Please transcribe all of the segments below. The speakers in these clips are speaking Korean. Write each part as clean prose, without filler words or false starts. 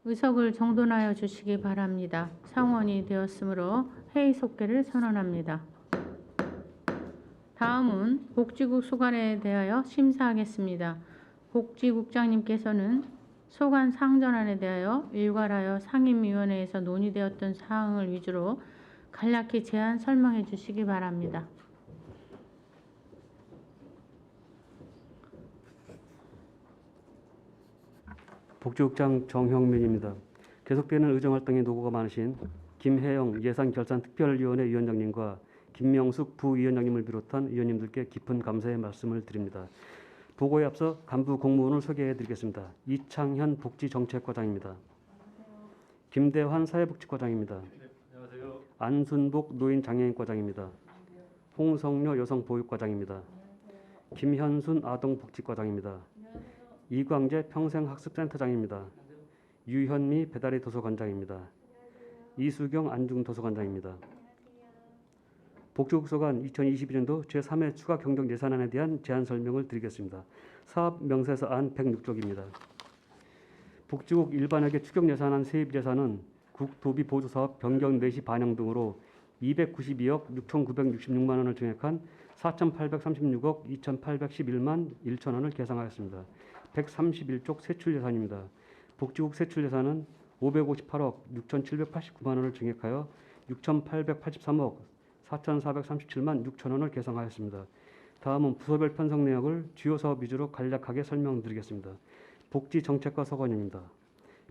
의석을 정돈하여 주시기 바랍니다. 상원이 되었으므로 회의 속개를 선언합니다. 다음은 복지국 소관에 대하여 심사하겠습니다. 복지국장님께서는 소관 상정안에 대하여 일괄하여 상임위원회에서 논의되었던 사항을 위주로 간략히 제안 설명해 주시기 바랍니다. 복지국장 정형민입니다. 계속되는 의정활동에 노고가 많으신 김혜영 예산결산특별위원회 위원장님과 김명숙 부위원장님을 비롯한 위원님들께 깊은 감사의 말씀을 드립니다. 보고에 앞서 간부 공무원을 소개해 드리겠습니다. 이창현 복지정책과장입니다. 김대환 사회복지과장입니다. 안녕하세요. 안순복 노인장애인과장입니다. 홍성료 여성보육과장입니다. 김현순 아동복지과장입니다. 이광재 평생학습센터장입니다. 유현미 배달의 도서관장입니다. 이수경 안중도서관장입니다. 복지국소관 2022년도 제3회 추가 경정 예산안에 대한 제안 설명을 드리겠습니다. 사업 명세서안 106쪽입니다. 복지국 일반회계 추경 예산안 세입 예산은 국도비 보조사업 변경 내시 반영 등으로 292억 6,966만 원을 증액한 4,836억 2,811만 1천 원을 계상하였습니다. 131쪽 세출 예산입니다. 복지국 세출 예산은 558억 6,789만 원을 증액하여 6,883억 4,437만 6천 원을 계상하였습니다. 다음은 부서별 편성 내역을 주요 사업 위주로 간략하게 설명드리겠습니다. 복지정책과 서관입니다.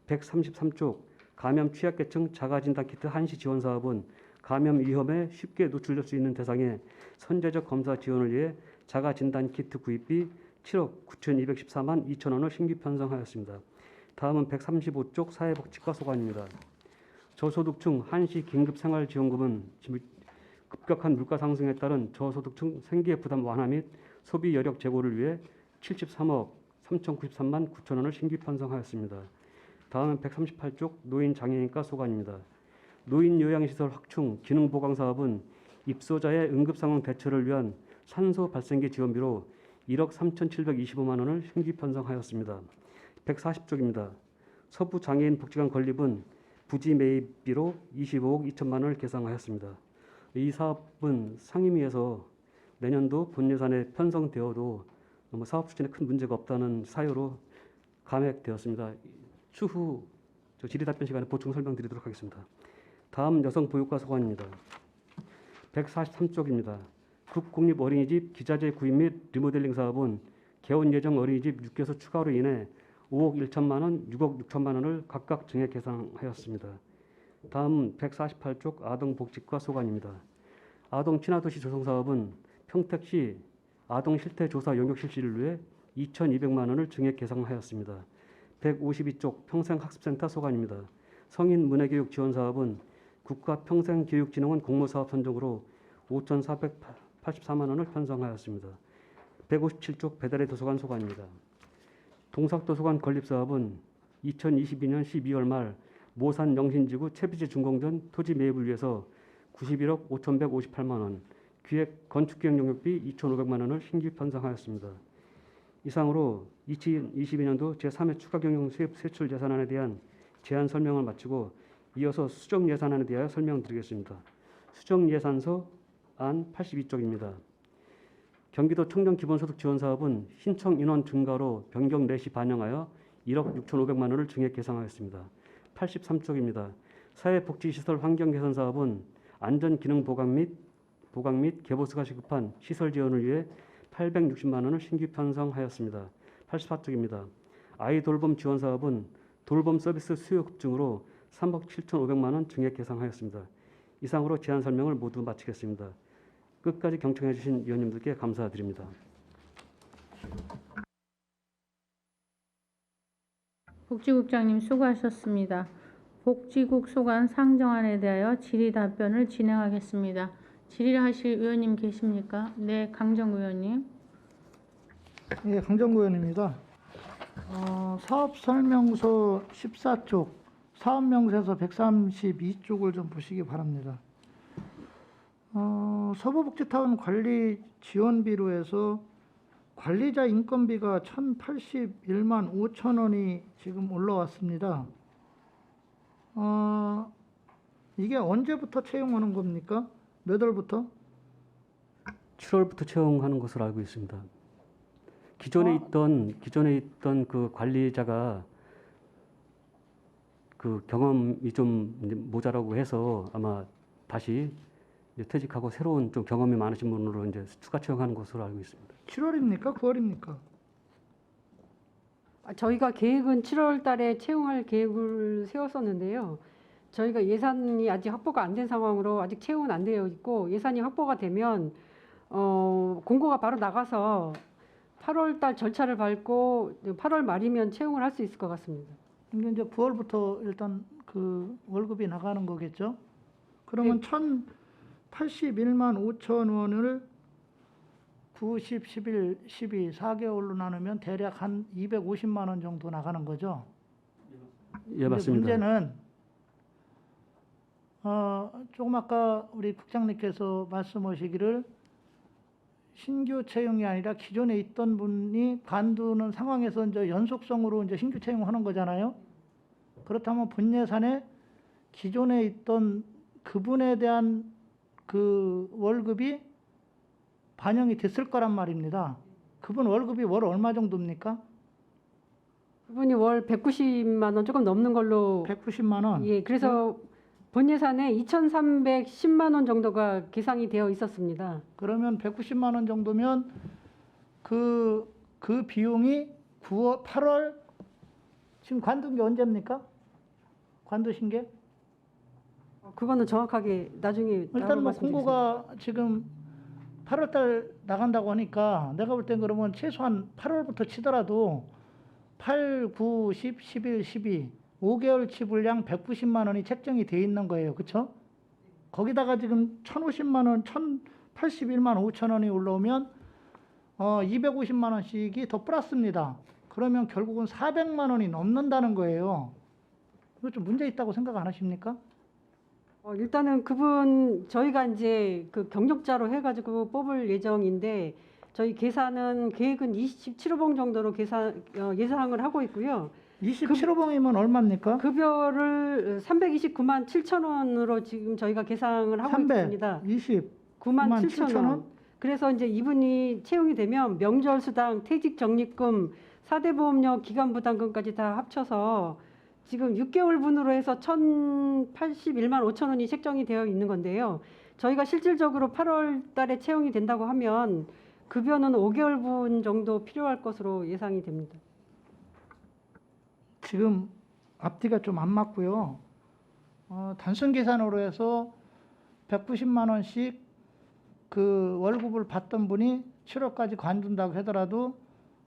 133쪽 감염 취약계층 자가진단키트 한시 지원 사업은 감염 위험에 쉽게 노출될 수 있는 대상에 선제적 검사 지원을 위해 자가진단키트 구입비 7억 9,214만 2천 원을 신규 편성하였습니다. 다음은 135쪽 사회복지과 소관입니다. 저소득층 한시 긴급생활지원금은 급격한 물가 상승에 따른 저소득층 생계 부담 완화 및 소비 여력 제고를 위해 73억 3,093만 9천 원을 신규 편성하였습니다. 다음은 138쪽 노인장애인과 소관입니다. 노인요양시설 확충 기능보강 사업은 입소자의 응급상황 대처를 위한 산소 발생기 지원비로 1억 3,725만 원을 신규 편성하였습니다. 140쪽입니다. 서부장애인 복지관 건립은 부지 매입비로 25억 2천만 원을 계상하였습니다. 이 사업은 상임위에서 내년도 본예산에 편성되어도 사업 추진에 큰 문제가 없다는 사유로 감액되었습니다. 추후 질의답변 시간에 보충 설명드리도록 하겠습니다. 다음 여성보육과 소관입니다. 143쪽입니다. 국공립어린이집 기자재 구입 및 리모델링 사업은 개원 예정 어린이집 6개소 추가로 인해 5억 1천만 원, 6억 6천만 원을 각각 증액 계상하였습니다. 다음 148쪽 아동복지과 소관입니다. 아동친화도시 조성사업은 평택시 아동실태조사 용역 실시를 위해 2,200만 원을 증액 계상하였습니다. 152쪽 평생학습센터 소관입니다. 성인 문해교육 지원 사업은 국가평생교육진흥원 공모사업 선정으로 5,484만 원을 편성하였습니다. 157쪽 배달의 도서관 소관입니다. 동삭도서관 건립사업은 2022년 12월 말 모산 영신지구 채비지 준공전 토지 매입을 위해서 91억 5,158만 원, 기획 건축기획 용역비 2,500만 원을 신규 편성하였습니다. 이상으로 2022년도 제3회 추가경영 세출 예산안에 대한 제안 설명을 마치고 이어서 수정예산안에 대하여 설명드리겠습니다. 수정예산서 안 82쪽입니다. 경기도 청년기본소득지원사업은 신청 인원 증가로 변경 내시 반영하여 1억 6,500만 원을 증액 계상하였습니다. 83쪽입니다. 사회복지시설 환경개선사업은 안전기능 보강 및 개보수가 시급한 시설 지원을 위해 860만 원을 신규 편성하였습니다. 84쪽입니다. 아이돌봄 지원사업은 돌봄 서비스 수요 급증으로 3억 7,500만 원 증액 계상하였습니다. 이상으로 제안 설명을 모두 마치겠습니다. 끝까지 경청해 주신 위원님들께 감사드립니다. 복지국장님 수고하셨습니다. 복지국 소관 상정안에 대하여 질의 답변을 진행하겠습니다. 질의를 하실 의원님 계십니까? 네, 강정구 의원님. 예, 강정구 의원입니다. 사업설명서 14쪽, 사업명세서 132쪽을 좀 보시기 바랍니다. 서부복지타운 관리 지원비로 해서 관리자 인건비가 1,081만 5천 원이 지금 올라왔습니다. 이게 언제부터 채용하는 겁니까? 몇 월부터? 7월부터 채용하는 것으로 알고 있습니다. 기존에 있던 그 관리자가 그 경험이 좀 이제 모자라고 해서 아마 다시 이제 퇴직하고 새로운 좀 경험이 많으신 분으로 이제 추가 채용하는 것으로 알고 있습니다. 7월입니까? 9월입니까? 저희가 계획은 7월 달에 채용할 계획을 세웠었는데요. 저희가 예산이 아직 확보가 안 된 상황으로 아직 채용은 안 되어 있고, 예산이 확보가 되면 공고가 바로 나가서 8월 달 절차를 밟고 8월 말이면 채용을 할 수 있을 것 같습니다. 근데 이제 9월부터 일단 그 월급이 나가는 거겠죠? 그러면 1,081만 5천 원을 9, 10, 11, 12, 4개월로 나누면 대략 한 250만 원 정도 나가는 거죠? 예, 근데 맞습니다. 문제는 조금 아까 우리 국장님께서 말씀하시기를 신규 채용이 아니라 기존에 있던 분이 관두는 상황에서 이제 연속성으로 이제 신규 채용하는 거잖아요. 그렇다면 본 예산에 기존에 있던 그분에 대한 그 월급이 반영이 됐을 거란 말입니다. 그분 월급이 월 얼마 정도입니까? 그분이 월 190만 원 조금 넘는 걸로 190만 원. 예, 그래서 본 예산에 2,310만 원 정도가 계상이 되어 있었습니다. 그러면 190만 원 정도면 그 비용이 9월, 8월 지금 관둔 게 언제입니까? 관두신 게? 그거는 정확하게 나중에 일단 따로 뭐 말씀드리겠습니다. 공고가 지금 8월 달 나간다고 하니까 내가 볼 땐 그러면 최소한 8월부터 치더라도 8, 9, 10, 11, 12 5개월 지불량 190만 원이 책정이 돼 있는 거예요. 그렇죠? 거기다가 지금 1,050만 원, 1,081만 5천 원이 올라오면 250만 원씩이 더 플러스입니다. 그러면 결국은 400만 원이 넘는다는 거예요. 이거 좀 문제 있다고 생각 안 하십니까? 일단은 그분 저희가 이제 그 경력자로 해가지고 뽑을 예정인데 저희 계획은 27호봉 정도로 예상을 하고 있고요. 27호봉이면 얼마입니까? 급여를 329만 7천 원으로 지금 저희가 계상을 하고 있습니다. 329만 7천 원. 그래서 이제 이분이 채용이 되면 명절 수당, 퇴직 적립금, 4대 보험료 기간 부담금까지 다 합쳐서 지금 6개월 분으로 해서 1,081만 5천 원이 책정이 되어 있는 건데요. 저희가 실질적으로 8월 달에 채용이 된다고 하면 급여는 5개월 분 정도 필요할 것으로 예상이 됩니다. 지금 앞뒤가 좀 안 맞고요. 단순 계산으로 해서 190만 원씩 그 월급을 받던 분이 7월까지 관둔다고 하더라도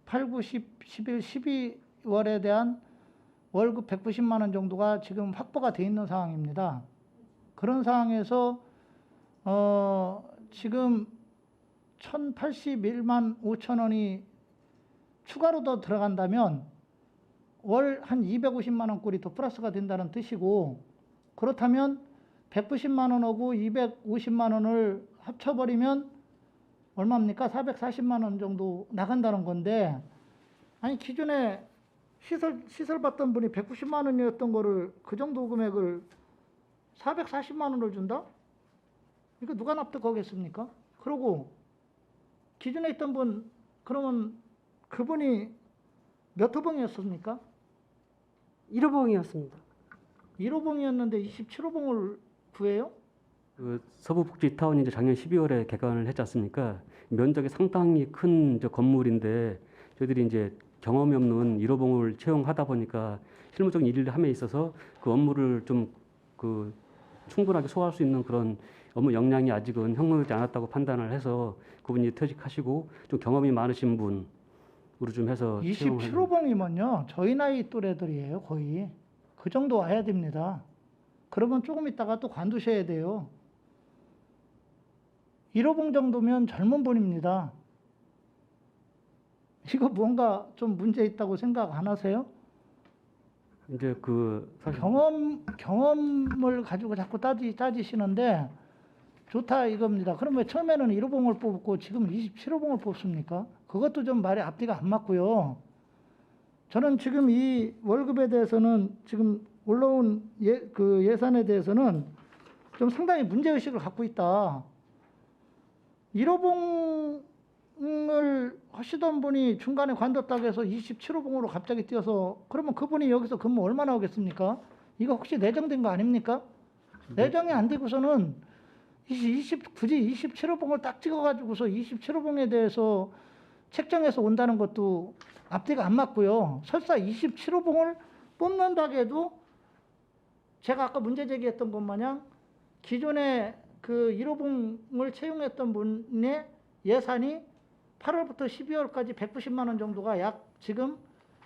8, 9, 10, 11, 12월에 대한 월급 190만 원 정도가 지금 확보가 돼 있는 상황입니다. 그런 상황에서 지금 1,081만 5천 원이 추가로 더 들어간다면 월 한 250만 원 꼴이 더 플러스가 된다는 뜻이고, 그렇다면 190만 원하고 250만 원을 합쳐버리면 얼마입니까? 440만 원 정도 나간다는 건데, 아니 기존에 시설 받던 분이 190만 원이었던 거를 그 정도 금액을 440만 원을 준다? 이거 누가 납득하겠습니까? 그러고 기존에 있던 분, 그러면 그분이 몇 호봉이었습니까? 1호봉이었습니다. 1호봉이었는데 27호봉을 구해요? 그 서부복지타운이 이제 작년 12월에 개관을 했지 않습니까? 면적이 상당히 큰 이제 건물인데 저희들이 이제 경험이 없는 1호봉을 채용하다 보니까 실무적인 일을 함에 있어서 그 업무를 좀 그 충분하게 소화할 수 있는 그런 업무 역량이 아직은 형성되지 않았다고 판단을 해서 그분이 퇴직하시고 좀 경험이 많으신 분으로 좀 해서 27호봉이면요 저희 나이 또래들이에요. 거의 그 정도 와야 됩니다. 그러면 조금 있다가 또 관두셔야 돼요. 1호봉 정도면 젊은 분입니다. 이거 뭔가 좀 문제 있다고 생각 안 하세요? 이제 그 사실 경험을 가지고 자꾸 따지시는데 좋다 이겁니다. 그럼 왜 처음에는 1호봉을 뽑고 지금 27호봉을 뽑습니까? 그것도 좀 말이 앞뒤가 안 맞고요. 저는 지금 이 월급에 대해서는 지금 올라온 그 예산에 대해서는 좀 상당히 문제의식을 갖고 있다. 1호봉을 하시던 분이 중간에 관뒀다고 해서 27호봉으로 갑자기 뛰어서 그러면 그분이 여기서 근무 얼마나 하겠습니까? 이거 혹시 내정된 거 아닙니까? 내정이 안 되고서는 굳이 27호봉을 딱 찍어가지고서 27호봉에 대해서 책정해서 온다는 것도 앞뒤가 안 맞고요. 설사 27호봉을 뽑는다고 해도 제가 아까 문제 제기했던 것 마냥 기존에 그 1호봉을 채용했던 분의 예산이 8월부터 12월까지 190만 원 정도가 약 지금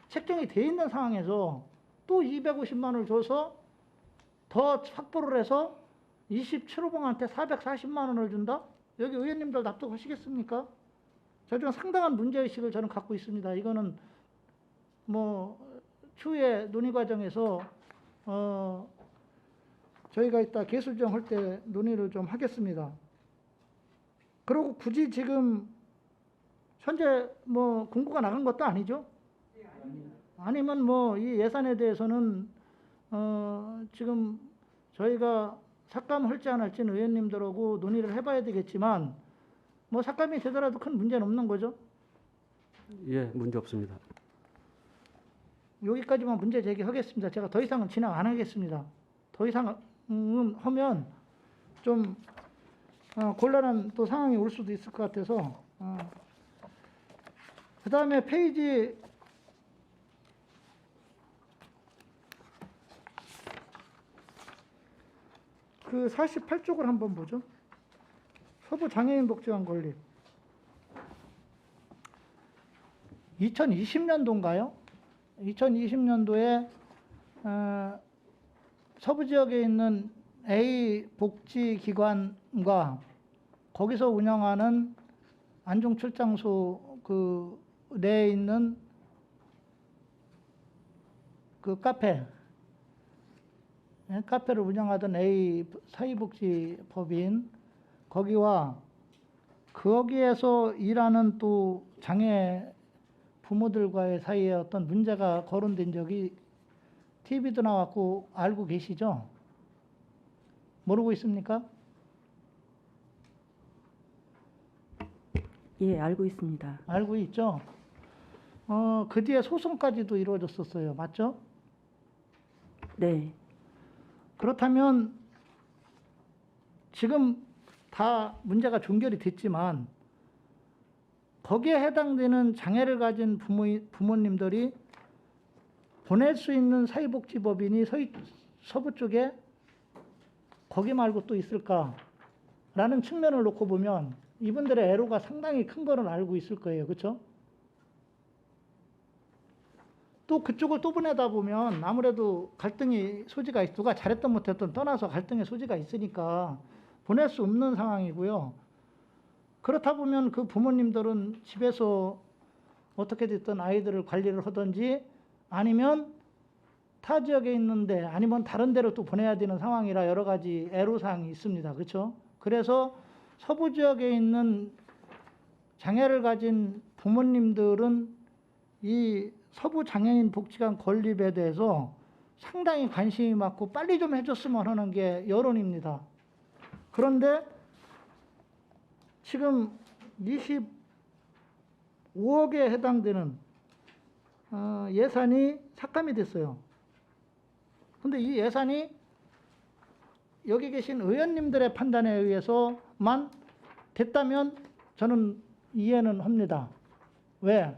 책정이 돼 있는 상황에서 또 250만 원을 줘서 더 확보를 해서 27호봉한테 440만 원을 준다? 여기 의원님들 납득하시겠습니까? 저는 상당한 문제의식을 저는 갖고 있습니다. 이거는 뭐 추후에 논의 과정에서 저희가 이따 개수정 할 때 논의를 좀 하겠습니다. 그리고 굳이 지금 현재 뭐 공고가 나간 것도 아니죠? 아니면 뭐 이 예산에 대해서는 지금 저희가 삭감할지 안 할지는 의원님들하고 논의를 해봐야 되겠지만 뭐 삭감이 되더라도 큰 문제는 없는 거죠? 예, 문제 없습니다. 여기까지만 문제 제기하겠습니다. 제가 더 이상은 진행 안 하겠습니다. 더 이상은 하면 좀 곤란한 또 상황이 올 수도 있을 것 같아서 그 다음에 페이지 그 48쪽을 한번 보죠. 서부 장애인 복지관 건립 2020년도인가요? 2020년도에 서부 지역에 있는 A 복지기관과 거기서 운영하는 안중출장소 그 내에 있는 그 카페를 운영하던 A 사회복지법인 거기와 거기에서 일하는 또 장애 부모들과의 사이에 어떤 문제가 거론된 적이 TV도 나왔고 알고 계시죠? 모르고 있습니까? 예, 알고 있습니다. 알고 있죠? 그 뒤에 소송까지도 이루어졌었어요. 맞죠? 네, 그렇다면 지금 다 문제가 종결이 됐지만 거기에 해당되는 장애를 가진 부모님들이 보낼 수 있는 사회복지법인이 서부 쪽에 거기 말고 또 있을까라는 측면을 놓고 보면 이분들의 애로가 상당히 큰 거는 알고 있을 거예요. 그렇죠? 또 그쪽을 또 보내다 보면 아무래도 갈등이 소지가 누가 잘했든 못했든 떠나서 갈등의 소지가 있으니까 보낼 수 없는 상황이고요. 그렇다 보면 그 부모님들은 집에서 어떻게 됐든 아이들을 관리를 하든지 아니면 타 지역에 있는데 아니면 다른 데로 또 보내야 되는 상황이라 여러 가지 애로사항이 있습니다. 그렇죠? 그래서 서부 지역에 있는 장애를 가진 부모님들은 이 서부 장애인 복지관 건립에 대해서 상당히 관심이 많고 빨리 좀 해줬으면 하는 게 여론입니다. 그런데 지금 25억에 해당되는 예산이 삭감이 됐어요. 근데 이 예산이 여기 계신 의원님들의 판단에 의해서만 됐다면 저는 이해는 합니다. 왜?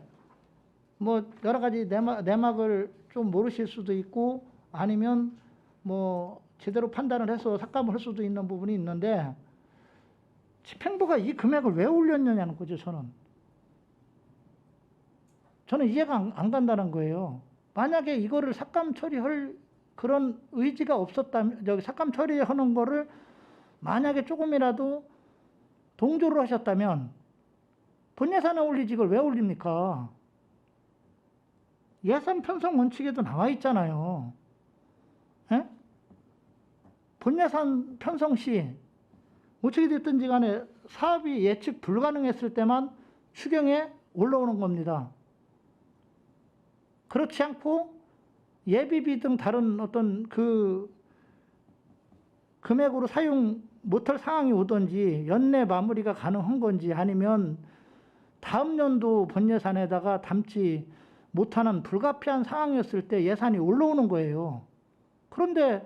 뭐 여러 가지 내막을 좀 모르실 수도 있고 아니면 뭐 제대로 판단을 해서 삭감을 할 수도 있는 부분이 있는데 집행부가 이 금액을 왜 올렸느냐는 거죠. 저는 이해가 안 간다는 거예요. 만약에 이거를 삭감 처리할 그런 의지가 없었다면 삭감 처리하는 거를 만약에 조금이라도 동조를 하셨다면 본 예산에 올리지 이걸 왜 올립니까? 예산 편성 원칙에도 나와 있잖아요. 에? 본 예산 편성 시 어떻게 됐든지 간에 사업이 예측 불가능했을 때만 추경에 올라오는 겁니다. 그렇지 않고 예비비 등 다른 어떤 그 금액으로 사용 못할 상황이 오든지 연내 마무리가 가능한 건지 아니면 다음 연도 본 예산에다가 담지 못하는 불가피한 상황이었을 때 예산이 올라오는 거예요. 그런데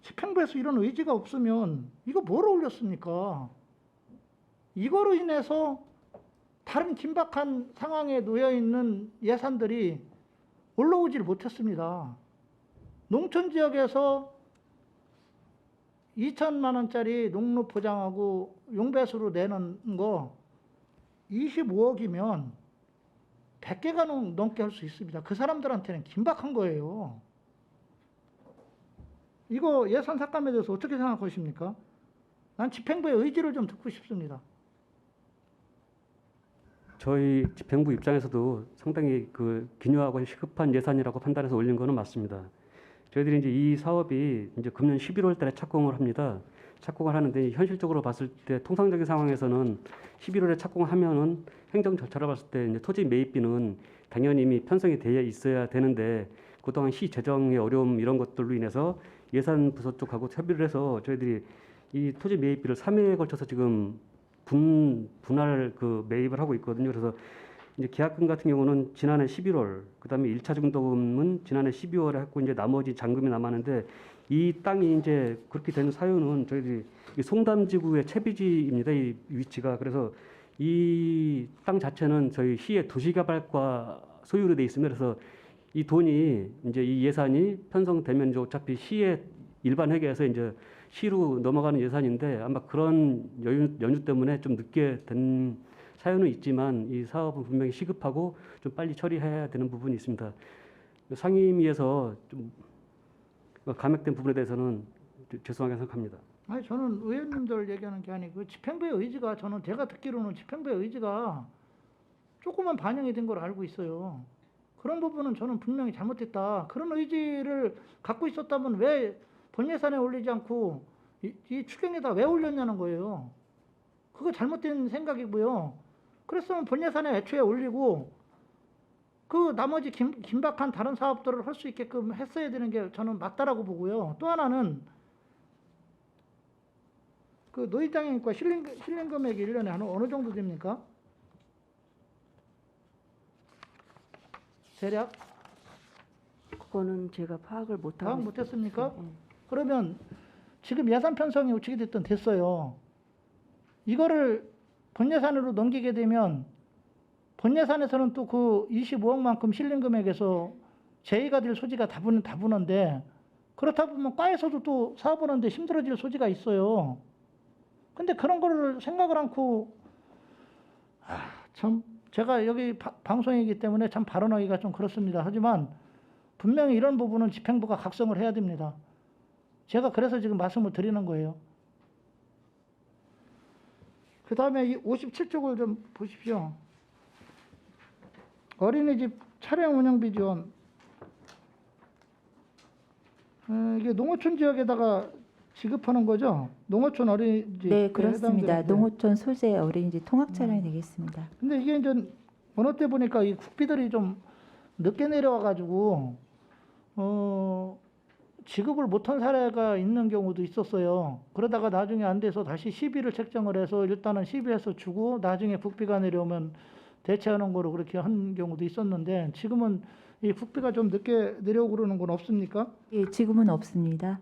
집행부에서 이런 의지가 없으면 이거 뭐로 올렸습니까? 이거로 인해서 다른 긴박한 상황에 놓여 있는 예산들이 올라오질 못했습니다. 농촌 지역에서 2천만 원짜리 농로 포장하고 용배수로 내는 거 25억이면 100개가 넘게 할 수 있습니다. 그 사람들한테는 긴박한 거예요. 이거 예산 삭감에 대해서 어떻게 생각하십니까? 난 집행부의 의지를 좀 듣고 싶습니다. 저희 집행부 입장에서도 상당히 그 기묘하고 시급한 예산이라고 판단해서 올린 거는 맞습니다. 저희들이 이제 이 사업이 이제 금년 11월 달에 착공을 합니다. 착공을 하는데 현실적으로 봤을 때 통상적인 상황에서는 11월에 착공을 하면은 행정 절차로 봤을 때 이제 토지 매입비는 당연히 이미 편성이 되어 있어야 되는데 그동안 시 재정의 어려움 이런 것들로 인해서 예산 부서 쪽하고 협의를 해서 저희들이 이 토지 매입비를 3회에 걸쳐서 지금 분할 그 매입을 하고 있거든요. 그래서 이제 계약금 같은 경우는 지난해 11월, 그다음에 1차 중도금은 지난해 12월에 했고 이제 나머지 잔금이 남았는데 이 땅이 이제 그렇게 되는 사유는 저희들이 이 송담지구의 채비지입니다. 이 위치가. 그래서 이 땅 자체는 저희 시의 도시개발과 소유로 돼 있습니다. 그래서 이 돈이 이제 이 예산이 편성되면 이제 어차피 시의 일반 회계에서 이제 시로 넘어가는 예산인데 아마 그런 연유 때문에 좀 늦게 된 사유는 있지만 이 사업은 분명히 시급하고 좀 빨리 처리해야 되는 부분이 있습니다. 상임위에서 좀 감액된 부분에 대해서는 죄송하게 생각합니다. 아니 저는 의원님들 얘기하는 게 아니고 집행부의 의지가 저는 제가 듣기로는 집행부의 의지가 조금만 반영이 된 걸 알고 있어요. 그런 부분은 저는 분명히 잘못됐다. 그런 의지를 갖고 있었다면 왜 본 예산에 올리지 않고 이 추경에다 왜 올렸냐는 거예요. 그거 잘못된 생각이고요. 그랬으면 본 예산에 애초에 올리고 그 나머지 긴박한 다른 사업들을 할 수 있게끔 했어야 되는 게 저는 맞다라고 보고요. 또 하나는 그 노이장애인과 실린 금액이 1년에 어느 정도 됩니까? 대략? 그거는 제가 파악을 못하고 파악 못했습니까? 네. 그러면 지금 예산 편성이 어떻게 됐든 됐어요. 이거를 본 예산으로 넘기게 되면 본 예산에서는 또 그 25억만큼 실린 금액에서 제의가 될 소지가 다분한데 그렇다 보면 과에서도 또 사업하는데 힘들어질 소지가 있어요. 근데 그런 거를 생각을 않고 참 제가 여기 방송이기 때문에 참 발언하기가 좀 그렇습니다. 하지만 분명히 이런 부분은 집행부가 각성을 해야 됩니다. 제가 그래서 지금 말씀을 드리는 거예요. 그 다음에 이 57쪽을 좀 보십시오. 어린이집 차량 운영비 지원. 이게 농어촌 지역에다가 지급하는 거죠? 농어촌 어린이집. 네, 그렇습니다. 해당되는데. 농어촌 소재 어린이집 통합 차량이 되겠습니다. 근데 이게 이제 어느 때 보니까 이 국비들이 좀 늦게 내려와가지고 지급을 못한 사례가 있는 경우도 있었어요. 그러다가 나중에 안 돼서 다시 시비를 책정을 해서 일단은 시비해서 주고 나중에 국비가 내려오면 대체하는 거로 그렇게 한 경우도 있었는데 지금은 이 국비가 좀 늦게 내려오고 그러는 건 없습니까? 예, 지금은 없습니다.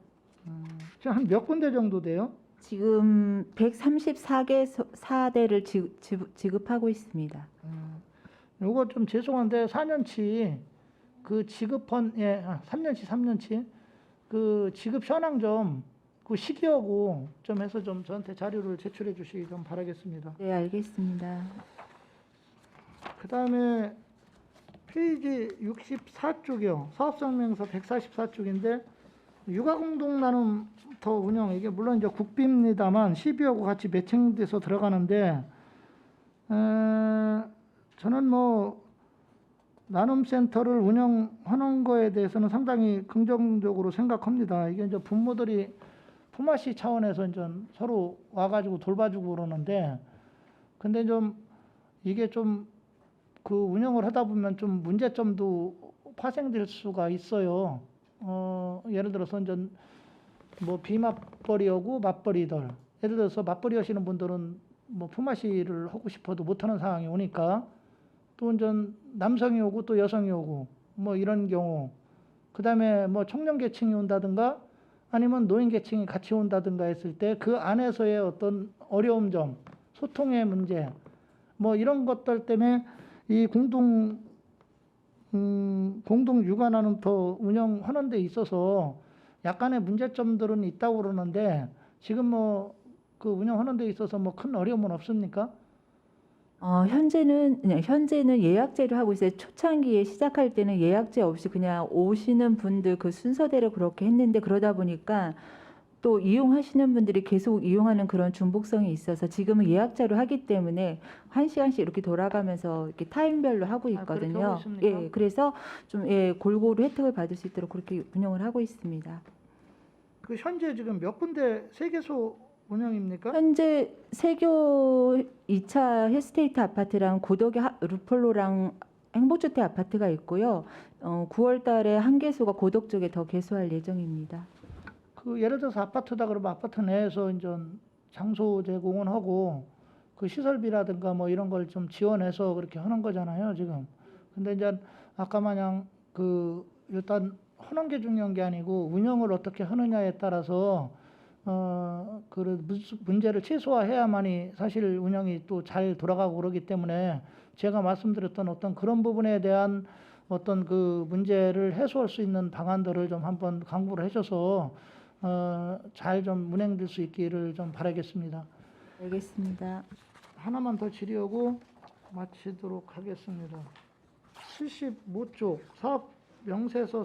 지금 한 몇 군데 정도 돼요? 지금 134개 4대를 지급하고 있습니다. 요거 좀 죄송한데 4년치 그 지급한 3년치 그 지급 현황 좀 그 시기하고 좀 해서 좀 저한테 자료를 제출해 주시기 좀 바라겠습니다. 네, 알겠습니다. 그 다음에 페이지 64쪽이요. 사업설명서 144쪽인데 육아공동 나눔터 운영 이게 물론 이제 국비입니다만 시비하고 같이 매칭돼서 들어가는데 저는 뭐 나눔센터를 운영하는 거에 대해서는 상당히 긍정적으로 생각합니다. 이게 이제 부모들이 품앗이 차원에서 이제 서로 와가지고 돌봐주고 그러는데 근데 좀 이게 좀 그 운영을 하다 보면 좀 문제점도 파생될 수가 있어요. 예를 들어서 이제 뭐 비맞벌이하고 맞벌이들. 예를 들어서 맞벌이 하시는 분들은 뭐 품앗이를 하고 싶어도 못하는 상황이 오니까 또 이제 남성이 오고 또 여성이 오고 뭐 이런 경우, 그 다음에 뭐 청년 계층이 온다든가 아니면 노인 계층이 같이 온다든가 했을 때 그 안에서의 어떤 어려움 점, 소통의 문제, 뭐 이런 것들 때문에 이 공동 육아나눔터 운영하는 데 있어서 약간의 문제점들은 있다고 그러는데 지금 뭐 그 운영하는 데 있어서 뭐 큰 어려움은 없습니까? 현재는 예약제로 하고 있어요. 초창기에 시작할 때는 예약제 없이 그냥 오시는 분들 그 순서대로 그렇게 했는데 그러다 보니까 또 이용하시는 분들이 계속 이용하는 그런 중복성이 있어서 지금은 예약제로 하기 때문에 1시간씩 이렇게 돌아가면서 이렇게 타임별로 하고 그렇게 하고 있거든요. 있습니까? 예, 그래서 좀 골고루 혜택을 받을 수 있도록 그렇게 운영을 하고 있습니다. 그 현재 지금 몇 군데 세개소 운영입니까? 현재 세교 2차 힐스테이트 아파트랑 고덕의 루폴로랑 행복주택 아파트가 있고요. 9월 달에 한 개소가 고덕 쪽에 더 개소할 예정입니다. 그 예를 들어서 아파트다 그러면 아파트 내에서 이제 장소 제공은 하고 그 시설비라든가 뭐 이런 걸 좀 지원해서 그렇게 하는 거잖아요, 지금. 근데 이제 아까 마냥 그 일단 하는 게 중요한 게 아니고 운영을 어떻게 하느냐에 따라서 그 문제를 최소화해야만이 사실 운영이 또 잘 돌아가고 그러기 때문에 제가 말씀드렸던 어떤 그런 부분에 대한 어떤 그 문제를 해소할 수 있는 방안들을 좀 한번 강구를 해줘서 잘 좀 운행될 수 있기를 좀 바라겠습니다. 알겠습니다. 하나만 더 질의하고 마치도록 하겠습니다. 75쪽 사업 명세서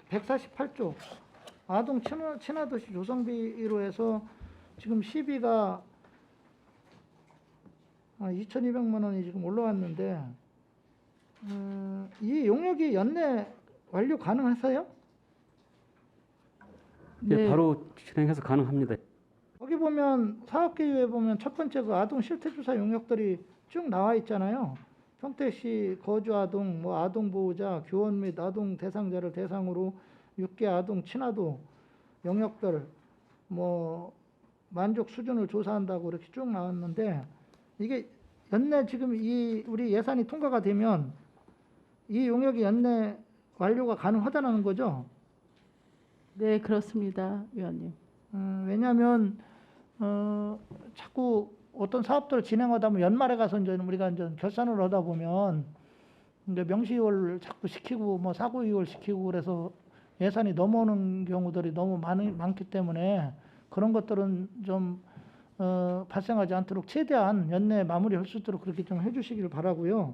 148쪽 아동 친화도시 조성비로 해서 지금 시비가 2,200만 원이 지금 올라왔는데 이 용역이 연내 완료 가능하세요? 예, 네. 바로 진행해서 가능합니다. 거기 보면 사업계획에 보면 첫 번째 그 아동 실태조사 용역들이 쭉 나와 있잖아요. 평택시 거주 아동, 뭐 아동 보호자, 교원 및 아동 대상자를 대상으로 6개 아동 친화도 영역들 뭐 만족 수준을 조사한다고 이렇게 쭉 나왔는데 이게 연내 지금 이 우리 예산이 통과가 되면 이 용역이 연내 완료가 가능하다는 거죠. 네, 그렇습니다, 위원님. 왜냐하면 자꾸 어떤 사업들을 진행하다 보면 연말에 가서 이제 우리가 이제 결산을 하다 보면 이제 명시이월 자꾸 시키고 뭐 사고이월 시키고 그래서 예산이 넘어오는 경우들이 너무 많기 때문에 그런 것들은 좀 발생하지 않도록 최대한 연내 마무리할 수 있도록 그렇게 좀 해주시길 바라고요.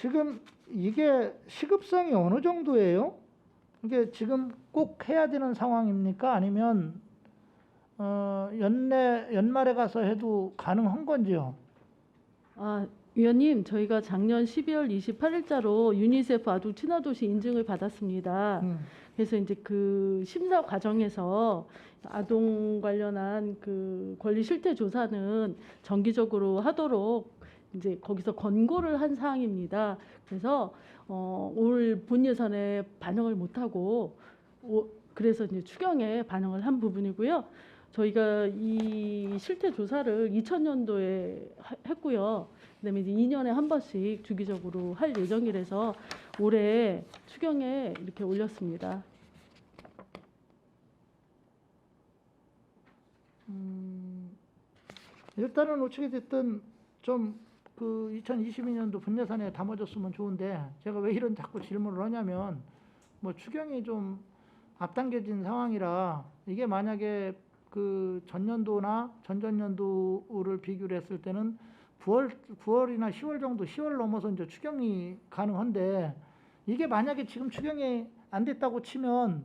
지금 이게 시급성이 어느 정도예요? 이게 지금 꼭 해야 되는 상황입니까? 아니면 연말에 가서 해도 가능한 건지요? 위원님, 저희가 작년 12월 28일자로 유니세프 아동 친화도시 인증을 받았습니다. 그래서 이제 그 심사 과정에서 아동 관련한 그 권리 실태 조사는 정기적으로 하도록 이제 거기서 권고를 한 사항입니다. 그래서 올 본 예산에 반영을 못하고 그래서 이제 추경에 반영을 한 부분이고요. 저희가 이 실태 조사를 2000년도에 했고요. 그다음에 이제 2년에 한 번씩 주기적으로 할 예정이라서 올해 추경에 이렇게 올렸습니다. 일단은 어떻게 됐든 좀 그 2022년도 분예산에 담아줬으면 좋은데 제가 왜 이런 자꾸 질문을 하냐면 뭐 추경이 좀 앞당겨진 상황이라 이게 만약에 그 전년도나 전전년도를 비교를 했을 때는 9월이나 10월 정도 10월 넘어서 이제 추경이 가능한데 이게 만약에 지금 추경이 안 됐다고 치면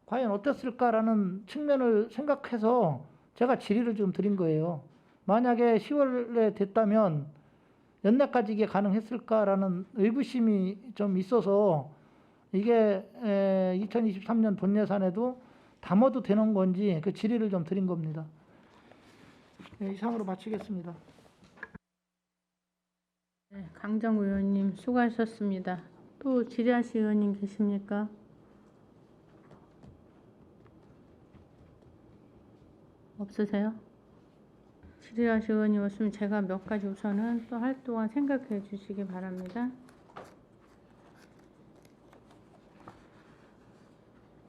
과연 어땠을까라는 측면을 생각해서 제가 질의를 좀 드린 거예요. 만약에 10월에 됐다면 연내까지 이게 가능했을까라는 의구심이 좀 있어서 이게 2023년 본 예산에도 담아도 되는 건지 그 질의를 좀 드린 겁니다. 이상으로 마치겠습니다. 네, 강정 의원님 수고하셨습니다. 또 지리하시 의원님 계십니까? 없으세요? 지리하시 의원님 없으면 제가 몇 가지 우선은 또 할 동안 생각해 주시기 바랍니다.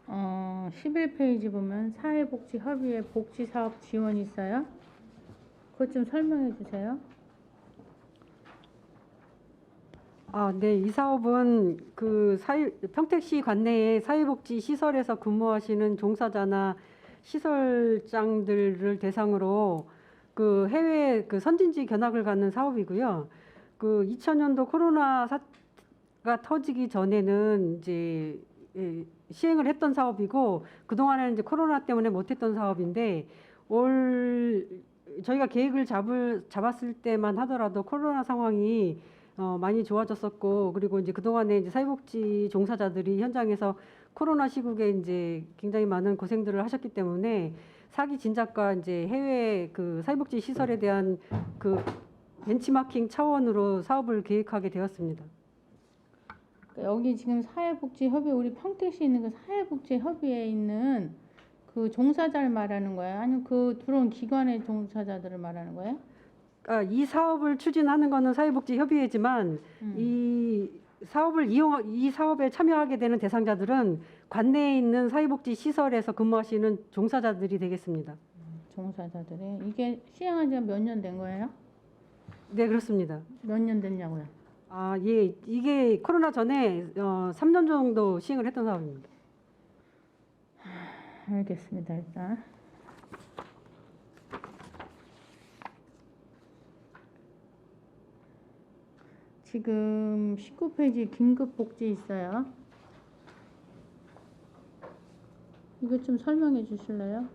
11페이지 보면 사회복지협의회 복지사업 지원이 있어요. 그것 좀 설명해 주세요. 네, 이 사업은 그 평택시 관내의 사회복지 시설에서 근무하시는 종사자나 시설장들을 대상으로 그 해외 그 선진지 견학을 가는 사업이고요. 그 2000년도 코로나가 터지기 전에는 이제 시행을 했던 사업이고 그동안에는 이제 코로나 때문에 못했던 사업인데 저희가 계획을 잡았을 때만 하더라도 코로나 상황이 많이 좋아졌었고 그리고 이제 그동안에 이제 사회복지 종사자들이 현장에서 코로나 시국에 이제 굉장히 많은 고생들을 하셨기 때문에 사기 진작과 이제 해외 그 사회복지 시설에 대한 그 벤치마킹 차원으로 사업을 계획하게 되었습니다. 여기 지금 사회복지협의 우리 평택시에 있는 그 사회복지협의회에 있는 그 종사자를 말하는 거예요? 아니면 그 들어온 기관의 종사자들을 말하는 거예요? 이 사업을 추진하는 것은 사회복지협의회지만 이 사업에 참여하게 되는 대상자들은 관내에 있는 사회복지 시설에서 근무하시는 종사자들이 되겠습니다. 종사자들이 이게 시행한 지가 몇 년 된 거예요? 네, 그렇습니다. 몇 년 됐냐고요? 예, 이게 코로나 전에 3년 정도 시행을 했던 사업입니다. 알겠습니다. 일단 지금 19페이지 긴급복지 있어요. 이거 좀 설명해 주실래요?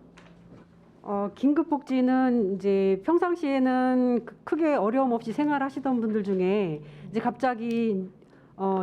긴급복지는 이제 평상시에는 크게 어려움 없이 생활하시던 분들 중에 이제 갑자기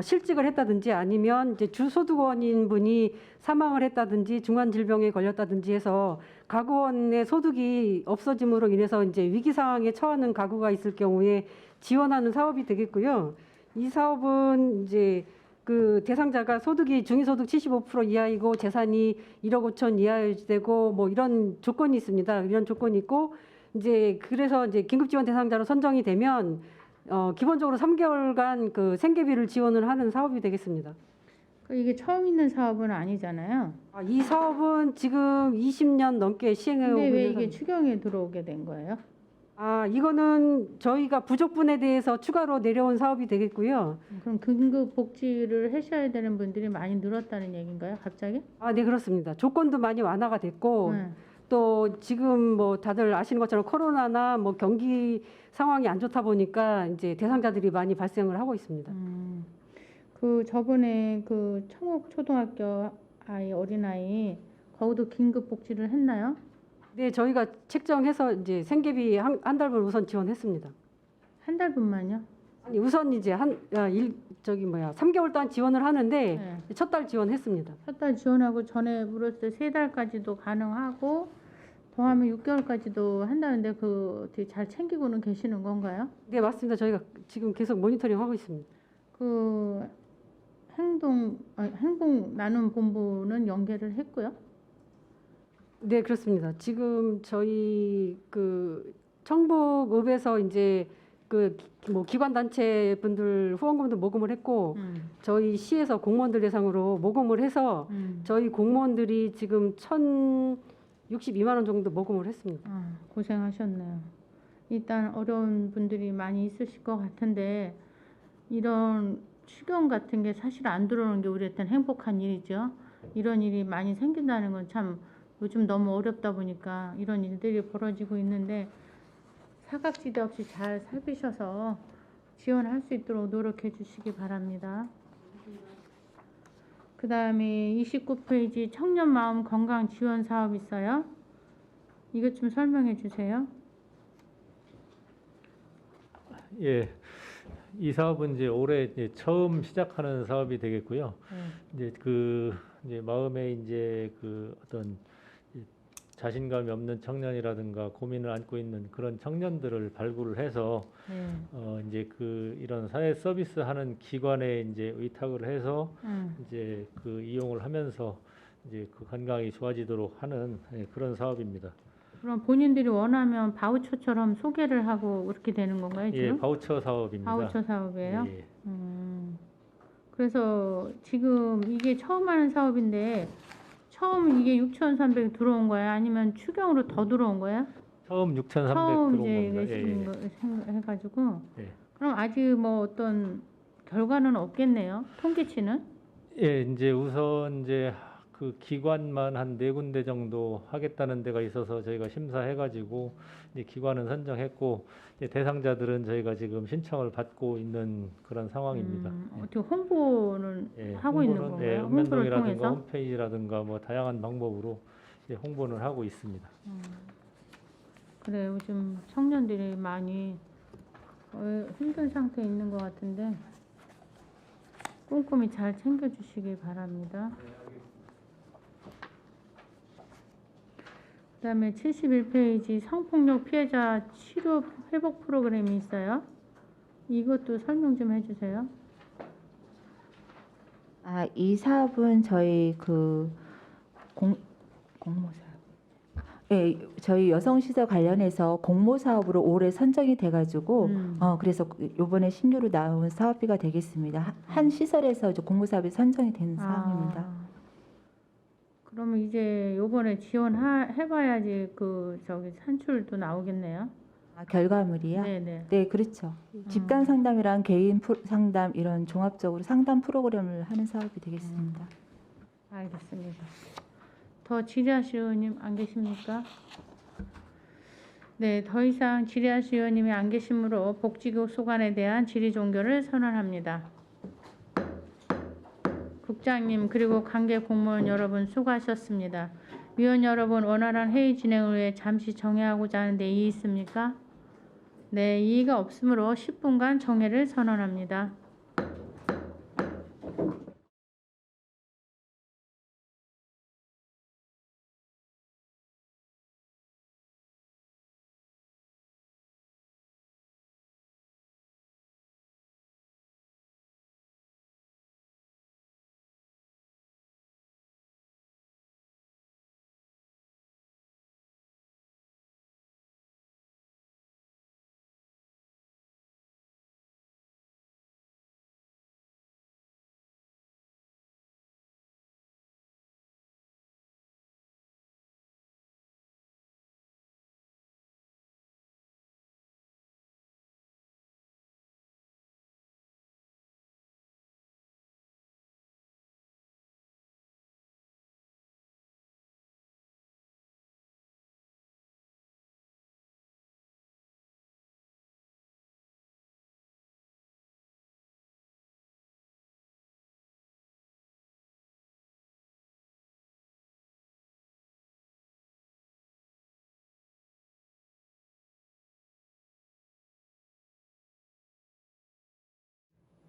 실직을 했다든지 아니면 이제 주소득원인 분이 사망을 했다든지 중환질병에 걸렸다든지 해서 가구원의 소득이 없어짐으로 인해서 이제 위기 상황에 처하는 가구가 있을 경우에 지원하는 사업이 되겠고요. 이 사업은 이제 그 대상자가 소득이 중위소득 75% 이하이고 재산이 1억 5천 이하여야 되고 뭐 이런 조건이 있습니다. 이런 조건이 있고 이제 그래서 이제 긴급지원 대상자로 선정이 되면 기본적으로 3개월간 그 생계비를 지원을 하는 사업이 되겠습니다. 이게 처음 있는 사업은 아니잖아요. 이 사업은 지금 20년 넘게 시행해 오고 근데 왜 있는 이게 사업. 추경에 들어오게 된 거예요? 이거는 저희가 부족분에 대해서 추가로 내려온 사업이 되겠고요. 그럼 긴급 복지를 하셔야 되는 분들이 많이 늘었다는 얘기인가요? 갑자기? 네, 그렇습니다. 조건도 많이 완화가 됐고 네. 또 지금 뭐 다들 아시는 것처럼 코로나나 뭐 경기 상황이 안 좋다 보니까 이제 대상자들이 많이 발생을 하고 있습니다. 그 저번에 그 청옥 초등학교 어린아이 거기도 긴급 복지를 했나요? 네, 저희가 책정해서 이제 생계비 한 달분 우선 지원했습니다. 한 달분만요? 아니 우선 이제 3개월 동안 지원을 하는데 네. 첫 달 지원했습니다. 첫 달 지원하고 전에 물었을 때 3달까지도 가능하고 더하면 6개월까지도 한다는데 그 되게 잘 챙기고는 계시는 건가요? 네, 맞습니다. 저희가 지금 계속 모니터링 하고 있습니다. 그 행동 나눔 본부는 연계를 했고요. 네, 그렇습니다. 지금 저희 그 청북읍에서 이제 그 뭐 기관 단체 분들 후원금도 모금을 했고 저희 시에서 공무원들 대상으로 모금을 해서 저희 공무원들이 지금 1,062만 원 정도 모금을 했습니다. 고생하셨네요. 일단 어려운 분들이 많이 있으실 것 같은데 이런 추경 같은 게 사실 안 들어오는 게 우리한테는 행복한 일이죠. 이런 일이 많이 생긴다는 건 참 요즘 너무 어렵다 보니까 이런 일들이 벌어지고 있는데 사각지대 없이 잘 살피셔서 지원할 수 있도록 노력해 주시기 바랍니다. 그 다음에 29페이지 청년 마음 건강 지원 사업 있어요. 이것 좀 설명해 주세요. 예, 이 사업은 이제 올해 이제 처음 시작하는 사업이 되겠고요. 이제 마음에 이제 그 어떤 자신감이 없는 청년이라든가 고민을 안고 있는 그런 청년들을 발굴을 해서 네. 이제 그 이런 사회 서비스 하는 기관에 이제 의탁을 해서 이제 그 이용을 하면서 이제 그 건강이 좋아지도록 하는 그런 사업입니다. 그럼 본인들이 원하면 바우처처럼 소개를 하고 그렇게 되는 건가요, 예, 지금? 바우처 사업입니다. 바우처 사업이에요? 예, 예. 그래서 지금 이게 처음 하는 사업인데 처음 이게 6,300 들어온 거야? 아니면 추경으로 더 들어온 거야? 처음 6,300 처음 들어온 이제 겁니다. 이게 예, 예. 해가지고 예. 그럼 아직 뭐 어떤 결과는 없겠네요. 통계치는? 예, 이제 우선 이제 그 기관만 한 4군데 정도 하겠다는 데가 있어서 저희가 심사해가지고 이제 기관은 선정했고 이제 대상자들은 저희가 지금 신청을 받고 있는 그런 상황입니다. 어떻게 홍보는 예, 하고 있는 홍보는, 건가요? 예, 홍보를 읍면동이라든가 통해서? 홈페이지라든가 뭐 다양한 방법으로 이제 홍보는 하고 있습니다. 그래, 요즘 청년들이 많이 힘든 상태에 있는 것 같은데 꼼꼼히 잘 챙겨주시기 바랍니다. 그 다음에 71페이지 성폭력 피해자 치료 회복 프로그램이 있어요. 이것도 설명 좀 해주세요. 이 사업은 저희 그 공모 사업. 예, 저희 여성시설 관련해서 공모 사업으로 올해 선정이 돼가지고 그래서 이번에 신규로 나온 사업비가 되겠습니다. 한 시설에서 이제 공모 사업이 선정이 된 사항입니다. 그러면 이제 요번에 지원해봐야지 그 저기 산출도 나오겠네요. 결과물이요? 네네. 네, 그렇죠. 집단 상담이랑 개인 상담 이런 종합적으로 상담 프로그램을 하는 사업이 되겠습니다. 알겠습니다. 더 지리아시 의원님 안 계십니까? 네, 더 이상 지리아시 의원님이 안 계시므로 복지국 소관에 대한 질의 종결을 선언합니다. 국장님 그리고 관계 공무원 여러분 수고하셨습니다. 위원 여러분 원활한 회의 진행을 위해 잠시 정회하고자 하는데 이의 있습니까? 네, 이의가 없으므로 10분간 정회를 선언합니다.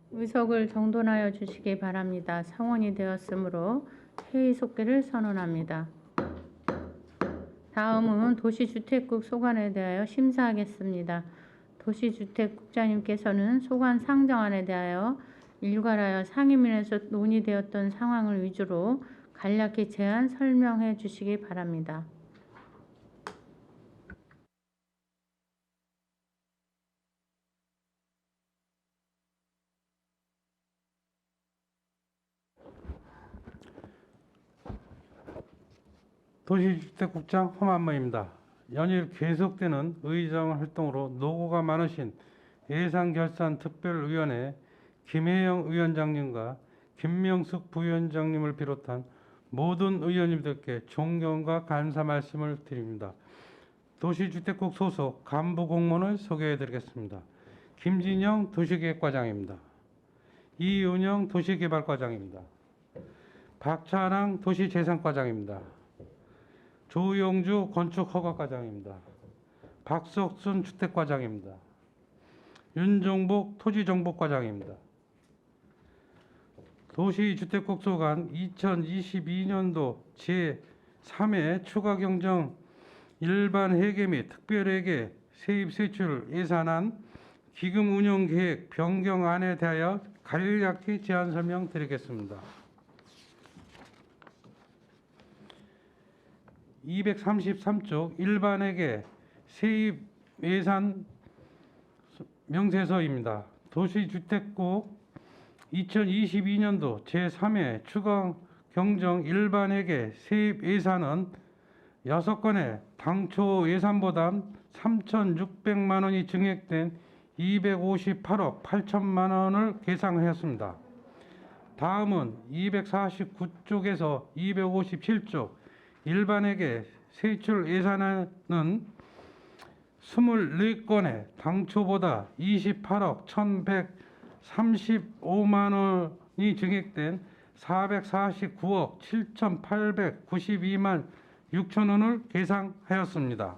의석을 정돈하여 주시기 바랍니다. 상원이 되었으므로 회의 속개를 선언합니다. 다음은 도시주택국 소관에 대하여 심사하겠습니다. 도시주택국장님께서는 소관 상정안에 대하여 일괄하여 상임위에서 논의되었던 상황을 위주로 간략히 제안 설명해 주시기 바랍니다. 도시주택국장 허만모입니다. 연일 계속되는 의정 활동으로 노고가 많으신 예산결산특별위원회 김혜영 위원장님과 김명숙 부위원장님을 비롯한 모든 의원님들께 존경과 감사 말씀을 드립니다. 도시주택국 소속 간부 공무원을 소개해 드리겠습니다. 김진영 도시계획과장입니다. 이윤영 도시개발과장입니다. 박찬항 도시재산과장입니다. 조용주 건축허가과장입니다. 박석순 주택과장입니다. 윤종복 토지정보과장입니다. 도시주택국 소관 2022년도 3회 추가 경정 일반 회계 및 특별회계 세입 세출 예산안 기금 운영 계획 변경안에 대하여 간략히 제안 설명 드리겠습니다. 233쪽 일반회계 세입 예산 명세서입니다. 도시주택국 2022년도 제3회 추가 경정 일반회계 세입 예산은 6건의 당초 예산보다 3,600만 원이 증액된 258억 8천만 원을 계상하였습니다. 다음은 249쪽에서 257쪽 일반회계 세출 예산안은 24건의 당초보다 28억 1,135만 원이 증액된 449억 7,892만 6천 원을 계상하였습니다.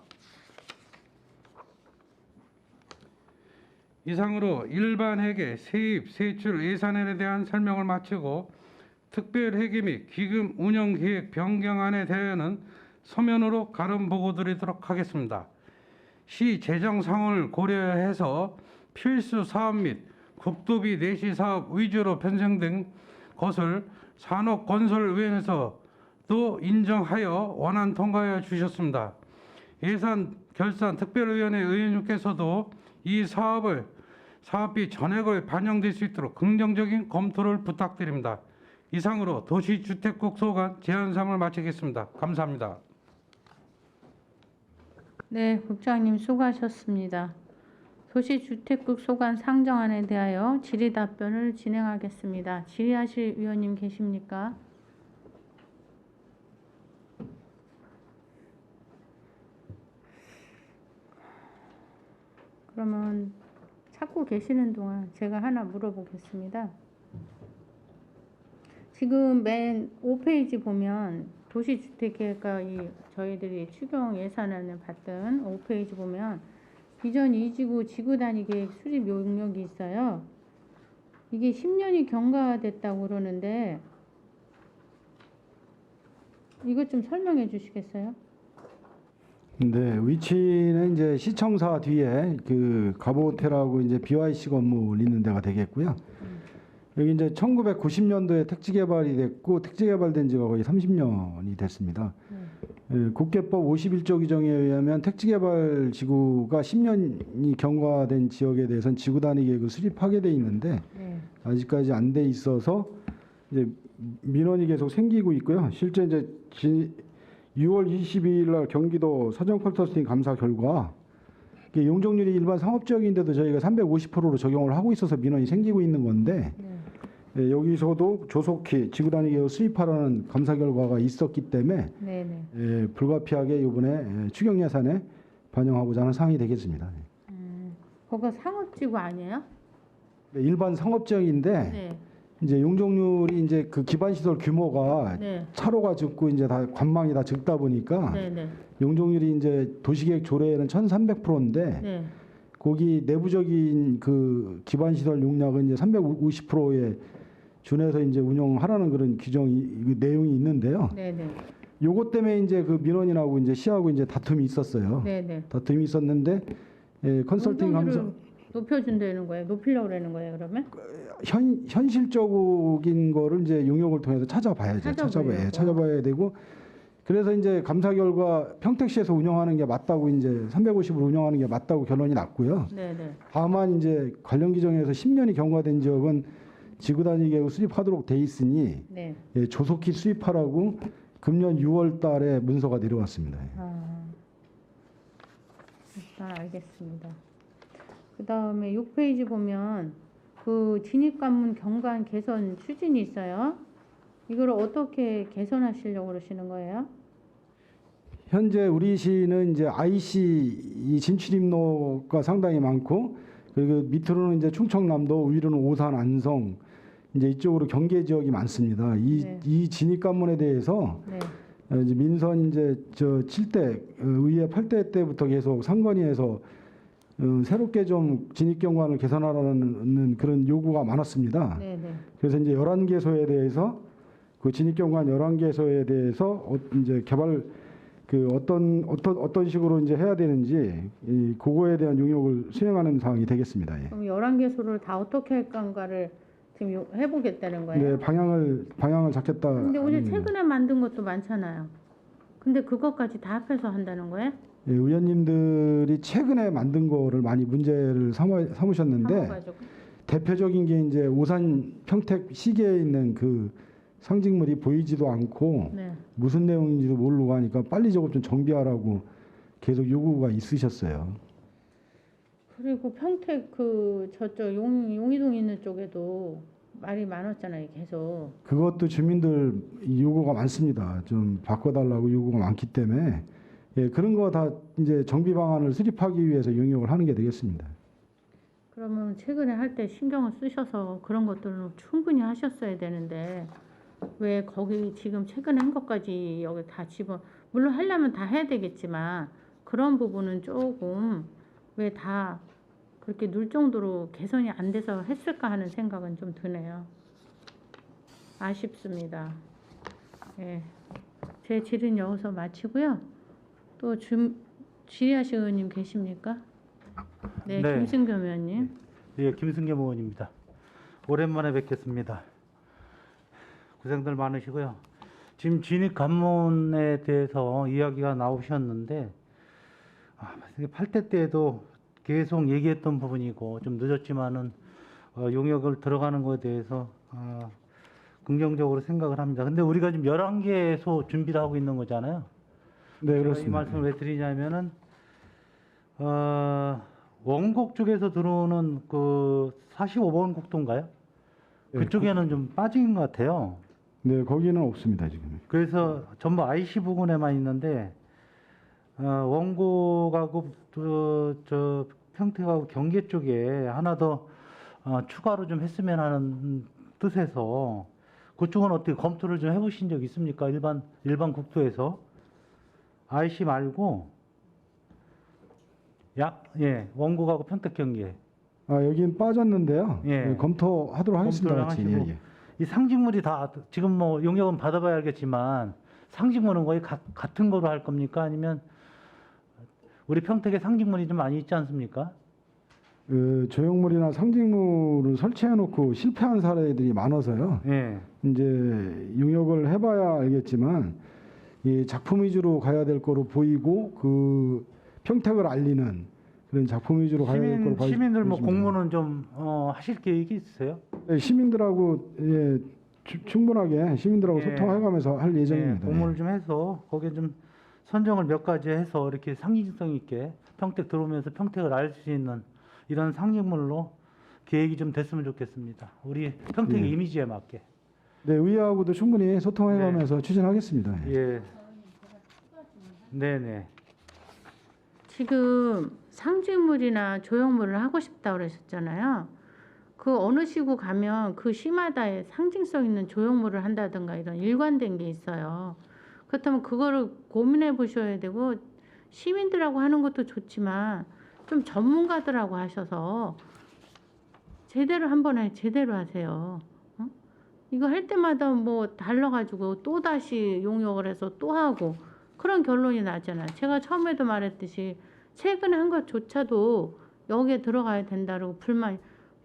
이상으로 일반회계 세입 세출 예산안에 대한 설명을 마치고 특별회계 및 기금 운영계획 변경안에 대해서는 서면으로 가름 보고드리도록 하겠습니다. 시 재정 상황을 고려해서 필수 사업 및 국도비 내시 사업 위주로 편성된 것을 산업건설위원회에서도 인정하여 원안 통과하여 주셨습니다. 예산 결산 특별위원회 의원님께서도 이 사업비 전액을 반영될 수 있도록 긍정적인 검토를 부탁드립니다. 이상으로 도시주택국 소관 제안사항을 마치겠습니다. 감사합니다. 네, 국장님 수고하셨습니다. 도시주택국 소관 상정안에 대하여 질의 답변을 진행하겠습니다. 질의하실 위원님 계십니까? 그러면 찾고 계시는 동안 제가 하나 물어보겠습니다. 지금 맨 5페이지 보면 도시주택계획과 저희들이 추경 예산안을 봤던 5페이지 보면 비전 2지구 지구단위 계획 수립 용역이 있어요. 이게 10년이 경과됐다고 그러는데 이것 좀 설명해 주시겠어요? 네, 위치는 이제 시청사 뒤에 그 가보호텔하고 이제 BYC 건물 있는 데가 되겠고요. 여기 이제 1990년도에 택지 개발이 됐고 택지 개발된 지가 거의 30년이 됐습니다. 국계법 51조 규정에 의하면 택지 개발 지구가 10년이 경과된 지역에 대해서는 지구 단위 계획을 수립하게 돼 있는데 아직까지 안 돼 있어서 이제 민원이 계속 생기고 있고요. 실제 이제 6월 22일 날 경기도 사전 컨설팅 감사 결과 용적률이 일반 상업지역인데도 저희가 350%로 적용을 하고 있어서 민원이 생기고 있는 건데 여기서도 조속히 지구 단위 계획을 수립하라는 감사 결과가 있었기 때문에 불가피하게 이번에 추경 예산에 반영하고자 하는 사항이 되겠습니다. 그거 상업지구 아니에요? 네, 일반 상업지역인데 이제 용적률이 이제 그 기반 시설 규모가 차로가 적고 이제 다 관망이 다 적다 보니까 용적률이 이제 도시계획 조례에는 1,300%인데 거기 내부적인 그 기반 시설 용량은 이제 350%에 준해서 이제 운영하라는 그런 규정이 내용이 있는데요. 요것 때문에 이제 그 민원인하고 이제 시하고 이제 다툼이 있었어요. 다툼이 있었는데 컨설팅 감사 높여준다는 거예요? 높이려고 그러는 거예요, 그러면? 현실적인 거를 이제 용역을 통해서 찾아봐야죠. 찾아봐야 되고 그래서 이제 감사 결과 평택시에서 운영하는 게 맞다고 이제 350으로 운영하는 게 맞다고 결론이 났고요. 다만 이제 관련 규정에서 10년이 경과된 지역은 지구 단위 계획을 수립하도록 돼 있으니 조속히 수립하라고 금년 6월 달에 문서가 내려왔습니다. 일단 알겠습니다. 그 다음에 6페이지 보면 그 진입관문 경관 개선 추진이 있어요. 이걸 어떻게 개선하시려고 그러시는 거예요? 현재 우리 시는 이제 IC 진출입로가 상당히 많고 그리고 밑으로는 이제 충청남도, 위로는 오산, 안성 이제 이쪽으로 경계 지역이 많습니다. 이 진입관문에 대해서 이제 민선 이제 저 7대 의회 8대 때부터 계속 상건위에서 새롭게 좀 진입경관을 개선하라는 그런 요구가 많았습니다. 그래서 이제 11개소에 대해서 그 진입경관 11개소에 대해서 이제 개발 어떤 식으로 이제 해야 되는지 그거에 대한 용역을 수행하는 사항이 되겠습니다. 예. 그럼 11개소를 다 어떻게 할 건가를 지금 해보겠다는 거예요? 네, 방향을 잡겠다. 근데 오늘 최근에 만든 것도 많잖아요. 근데 그것까지 다 합해서 한다는 거예요? 예, 의원님들이 최근에 만든 거를 많이 문제를 삼으셨는데 삼아가지고. 대표적인 게 이제 오산 평택 시계에 있는 그 상징물이 보이지도 않고 네. 무슨 내용인지도 모르고 하니까 빨리 저것 좀 정비하라고 계속 요구가 있으셨어요. 그리고 평택 그 저쪽 용의동 있는 쪽에도 말이 많았잖아요, 계속. 그것도 주민들 요구가 많습니다. 좀 바꿔달라고 요구가 많기 때문에 예, 그런 거 다 이제 정비 방안을 수립하기 위해서 용역을 하는 게 되겠습니다. 그러면 최근에 할 때 신경을 쓰셔서 그런 것들을 충분히 하셨어야 되는데 왜 거기 지금 최근에 한 것까지 여기 다 물론 하려면 다 해야 되겠지만 그런 부분은 조금 왜 다 그렇게 눌 정도로 개선이 안 돼서 했을까 하는 생각은 좀 드네요. 아쉽습니다. 예. 제 질의는 여기서 마치고요. 또 질의하실 의원님 계십니까? 네, 네. 김승겸 의원님. 예, 김승겸 의원입니다. 오랜만에 뵙겠습니다. 고생들 많으시고요. 지금 진입 관문에 대해서 이야기가 나오셨는데 8대 때에도 계속 얘기했던 부분이고 좀 늦었지만은 용역을 들어가는 것에 대해서 긍정적으로 생각을 합니다. 근데 우리가 지금 11개소 준비를 하고 있는 거잖아요. 네, 제가 이 그렇습니다. 말씀을 왜 드리냐면은 원곡 쪽에서 들어오는 그 45번 국도인가요? 네, 그쪽에는 좀 빠진 것 같아요. 네, 거기는 없습니다 지금. 그래서 전부 IC 부근에만 있는데 원곡하고 저 평택하고 경계 쪽에 하나 더 추가로 좀 했으면 하는 뜻에서 그쪽은 어떻게 검토를 좀 해보신 적 있습니까? 일반 국도에서 IC 말고 원곡하고 평택 경계. 여긴 빠졌는데요. 예. 네, 검토하도록 하겠습니다. 검토를 같이. 하시고. 예, 예. 이 상징물이 다 지금 뭐 용역은 받아봐야 알겠지만 상징물은 거의 같은 거로 할 겁니까? 아니면 우리 평택에 상징물이 좀 많이 있지 않습니까? 조형물이나 상징물을 설치해놓고 실패한 사례들이 많아서요. 예. 이제 용역을 해봐야 알겠지만 이 작품 위주로 가야 될 거로 보이고 그 평택을 알리는 그런 작품 위주로 가야 될 거로 시민들 뭐 보여집니다. 공모는 좀 하실 계획이 있으세요? 네, 시민들하고 충분하게 시민들하고 예. 소통해가면서 할 예정입니다. 공모를 좀 해서 거기에 좀 선정을 몇 가지 해서 이렇게 상징성 있게 평택 들어오면서 평택을 알 수 있는 이런 상징물로 계획이 좀 됐으면 좋겠습니다. 우리 평택의 예. 이미지에 맞게. 네, 의회하고도 충분히 소통해가면서 추진하겠습니다. 예. 네네. 지금 상징물이나 조형물을 하고 싶다 그러셨잖아요. 그 어느 시구 가면 그 시마다의 상징성 있는 조형물을 한다든가 이런 일관된 게 있어요. 그렇다면 그거를 고민해 보셔야 되고 시민들하고 하는 것도 좋지만 좀 전문가들하고 하셔서 제대로 한 번에 제대로 하세요. 이거 할 때마다 뭐 달라가지고 또 다시 용역을 해서 또 하고 그런 결론이 나잖아요. 제가 처음에도 말했듯이 최근에 한 것조차도 여기에 들어가야 된다고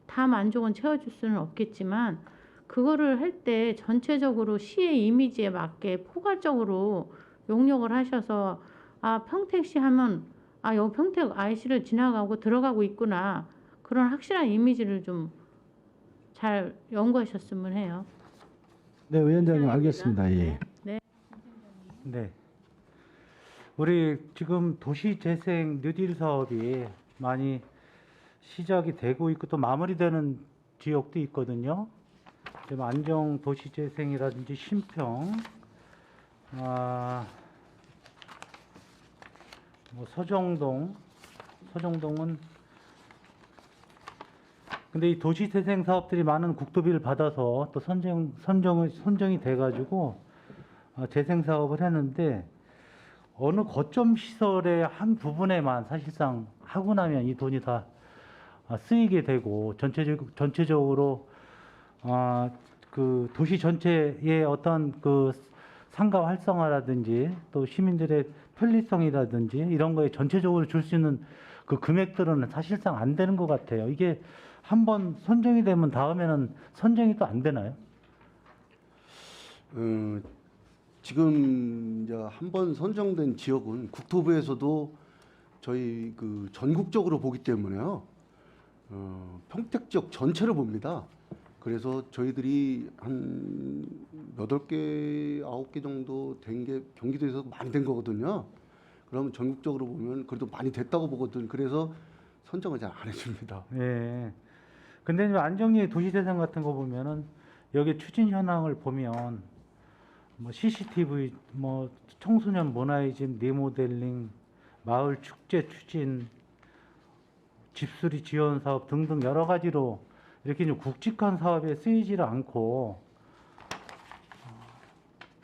다 만족은 채워줄 수는 없겠지만 그거를 할 때 전체적으로 시의 이미지에 맞게 포괄적으로 용역을 하셔서 평택시 하면 여기 평택 IC를 지나가고 들어가고 있구나 그런 확실한 이미지를 좀 잘 연구하셨으면 해요. 네, 위원장님 알겠습니다. 예. 네. 우리 지금 도시재생 뉴딜 사업이 많이 시작이 되고 있고 또 마무리되는 지역도 있거든요. 지금 안정 도시재생이라든지 신평, 뭐 서정동은 근데 이 도시재생 사업들이 많은 국토비를 받아서 또 선정이 돼가지고 재생 사업을 했는데 어느 거점 시설의 한 부분에만 사실상 하고 나면 이 돈이 다 쓰이게 되고 전체적으로 그 도시 전체의 어떤 그 상가 활성화라든지 또 시민들의 편리성이라든지 이런 거에 전체적으로 줄 수 있는 그 금액들은 사실상 안 되는 것 같아요. 이게 한번 선정이 되면 다음에는 선정이 또 안 되나요? 지금 이제 한번 선정된 지역은 국토부에서도 저희 그 전국적으로 보기 때문에요. 평택 지역 전체를 봅니다. 그래서 저희들이 한 8개, 9개 정도 된 게 경기도에서 많이 된 거거든요. 그러면 전국적으로 보면 그래도 많이 됐다고 보거든. 그래서 선정을 잘 안 해줍니다. 예. 근데 이제 안정리 도시대상 같은 거 보면은 여기 추진 현황을 보면 뭐 CCTV, 뭐 청소년 문화이즘 리모델링, 마을 축제 추진, 집수리 지원 사업 등등 여러 가지로 이렇게 좀 굵직한 사업에 쓰이지를 않고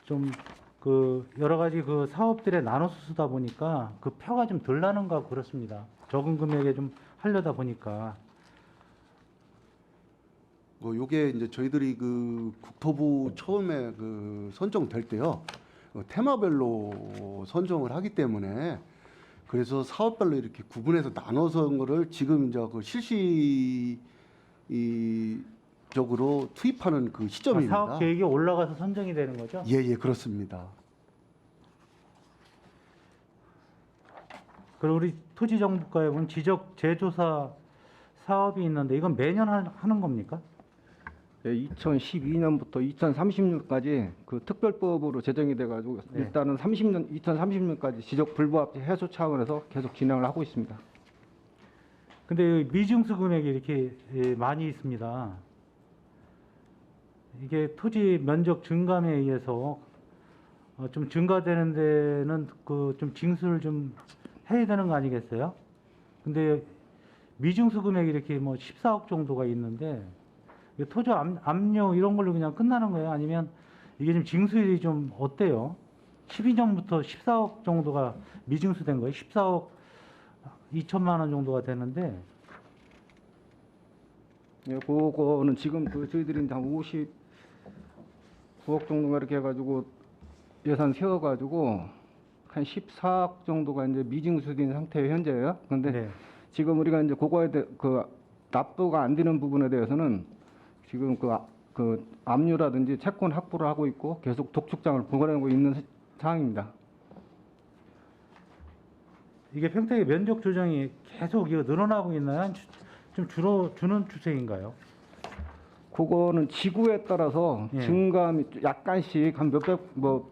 좀 그 여러 가지 그 사업들에 나눠서 쓰다 보니까 그 표가 좀 덜 나는 것 같고 그렇습니다. 적은 금액에 좀 하려다 보니까. 요게 이제 저희들이 그 국토부 처음에 그 선정될 때요. 테마별로 선정을 하기 때문에 그래서 사업별로 이렇게 구분해서 나눠서 한 거를 지금 이제 그 실시적으로 투입하는 그 시점입니다. 사업 계획이 올라가서 선정이 되는 거죠? 예, 예, 그렇습니다. 그리고 우리 토지정보과에 보면 지적 제조사 사업이 있는데 이건 매년 하는 겁니까? 예, 2012년부터 2030년까지 그 특별법으로 제정이 돼가지고 네. 일단은 2030년까지 지적 불부합 해소 차원에서 계속 진행을 하고 있습니다. 근데 미증수 금액이 이렇게 많이 있습니다. 이게 토지 면적 증감에 의해서 좀 증가되는 데는 그 좀 징수를 좀 해야 되는 거 아니겠어요? 근데 미증수 금액이 이렇게 뭐 14억 정도가 있는데 토지 압류 이런 걸로 그냥 끝나는 거예요? 아니면 이게 좀 징수율이 좀 어때요? 12년부터 14억 정도가 미징수된 거예요. 14억 2천만 원 정도가 되는데. 예, 그거는 지금 그 저희들이 한 59억 정도가 이렇게 해가지고 예산 세워가지고 한 14억 정도가 이제 미징수된 상태의 현재예요. 근데 네. 지금 우리가 이제 그거에 대해 그 납부가 안 되는 부분에 대해서는 지금 그 압류라든지 채권 확보를 하고 있고 계속 독촉장을 보관하고 있는 상황입니다. 이게 평택의 면적 조정이 계속 이거 늘어나고 있나요? 좀 주는 추세인가요? 그거는 지구에 따라서 예. 증감이 약간씩 한 몇백 뭐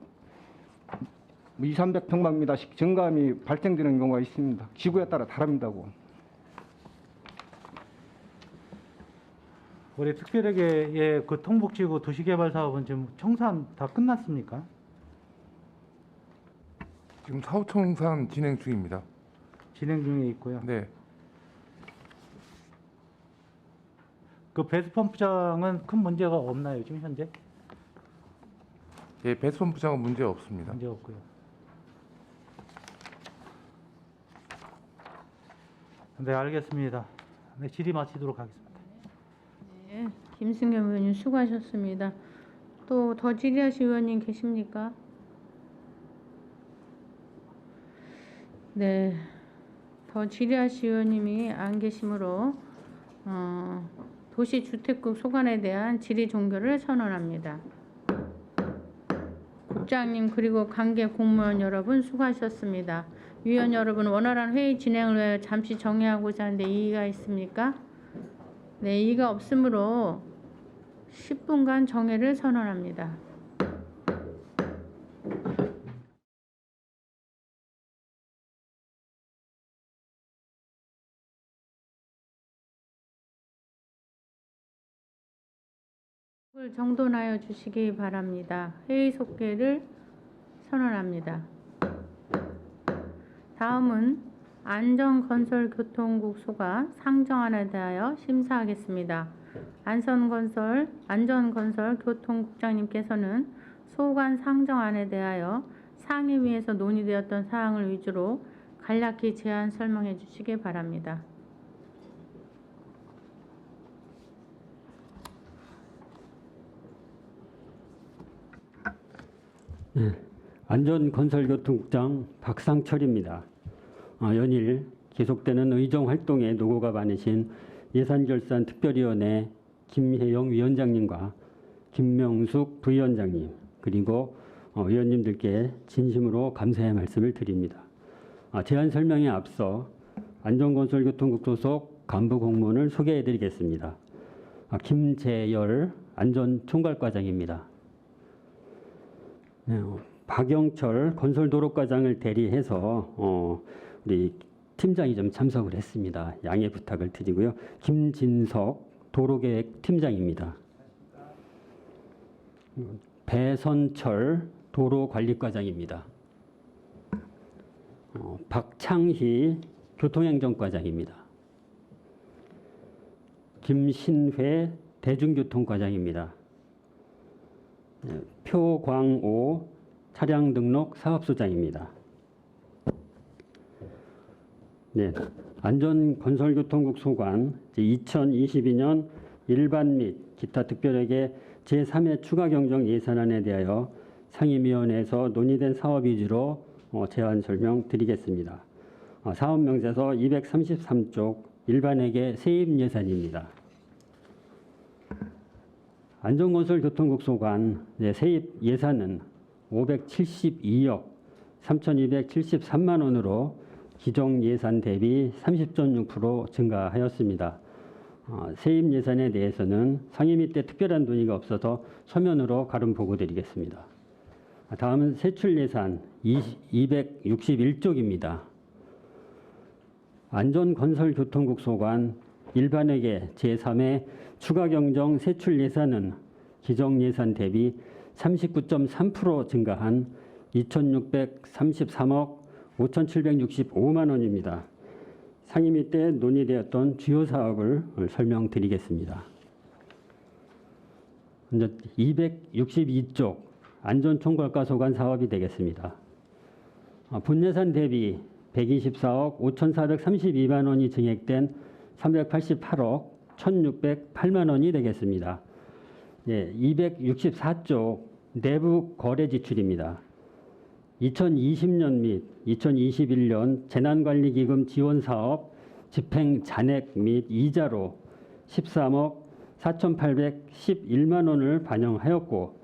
200~300평방미터씩 증감이 발생되는 경우가 있습니다. 지구에 따라 다릅니다고. 우리 특별하게 그 통북지구 도시개발 사업은 지금 청산 다 끝났습니까? 지금 사후 청산 진행 중입니다. 진행 중에 있고요. 네. 그 배수 펌프장은 큰 문제가 없나요, 지금 현재? 예, 배수 펌프장은 문제 없습니다. 문제 없고요. 네, 알겠습니다. 네, 질의 마치도록 하겠습니다. 네, 김승겸 의원님 수고하셨습니다. 또 더 질의하실 의원님 계십니까? 네, 더 질의하실 의원님이 안 계시므로 도시주택국 소관에 대한 질의 종결을 선언합니다. 국장님 그리고 관계 공무원 여러분 수고하셨습니다. 위원 여러분 원활한 회의 진행을 위해 잠시 정리하고자 하는데 이의가 있습니까? 네, 이의가 없으므로 10분간 정회를 선언합니다. 정돈하여 주시기 바랍니다. 회의 속개를 선언합니다. 다음은 안전건설교통국 소관 상정안에 대하여 심사하겠습니다. 안전건설교통국장님께서는 소관 상정안에 대하여 상임위에서 논의되었던 사항을 위주로 간략히 제안 설명해 주시기 바랍니다. 안전건설교통국장 박상철입니다. 연일 계속되는 의정 활동에 노고가 많으신 예산결산특별위원회 김혜영 위원장님과 김명숙 부위원장님 그리고 위원님들께 진심으로 감사의 말씀을 드립니다. 제안 설명에 앞서 안전건설교통국 소속 간부 공무원을 소개해드리겠습니다. 김재열 안전총괄과장입니다. 박영철 건설도로과장을 대리해서 우리 팀장이 좀 참석을 했습니다. 양해 부탁을 드리고요. 김진석 도로계획팀장입니다. 배선철 도로관리과장입니다. 박창희 교통행정과장입니다. 김신회 대중교통과장입니다. 표광오 차량등록 사업소장입니다. 네, 안전건설교통국 소관 2022년 일반 및 기타 특별회계 제3회 추가 경정 예산안에 대하여 상임위원회에서 논의된 사업 위주로 제안 설명드리겠습니다. 사업 명세서 233쪽 일반회계 세입 예산입니다. 안전건설교통국 소관 세입 예산은 572억 3,273만 원으로 기존 예산 대비 30.6% 증가하였습니다. 세입 예산에 대해서는 상임위 때 특별한 논의가 없어서 서면으로 가름 보고드리겠습니다. 다음은 세출 예산 261쪽입니다. 안전건설교통국 소관 일반회계 제3회 추가 경정 세출 예산은 기존 예산 대비 39.3% 증가한 2,633억 5,765만 원입니다. 상임위 때 논의되었던 주요 사업을 설명드리겠습니다. 먼저 262쪽 안전총괄과 소관 사업이 되겠습니다. 본예산 대비 124억 5,432만 원이 증액된 388억 1,608만 원이 되겠습니다. 264쪽 내부 거래 지출입니다. 2020년 및 2021년 재난관리기금 지원사업 집행 잔액 및 이자로 13억 4,811만 원을 반영하였고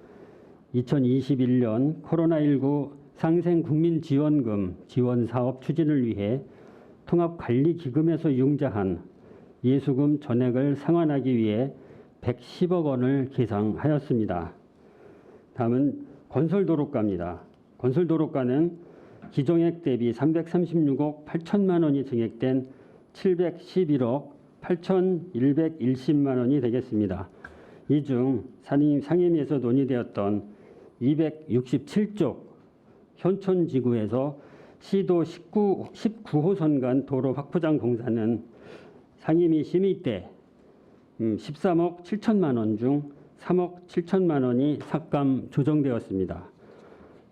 2021년 코로나19 상생국민지원금 지원사업 추진을 위해 통합관리기금에서 융자한 예수금 전액을 상환하기 위해 110억 원을 계상하였습니다. 다음은 건설도로가입니다. 건설도로가는 기존액 대비 336억 8천만 원이 증액된 711억 8,110만 원이 되겠습니다. 이 중 상임위에서 논의되었던 267쪽 현촌지구에서 시도 19호선 간 도로 확포장 공사는 상임위 심의 때 13억 7천만 원 중 3억 7천만 원이 삭감 조정되었습니다.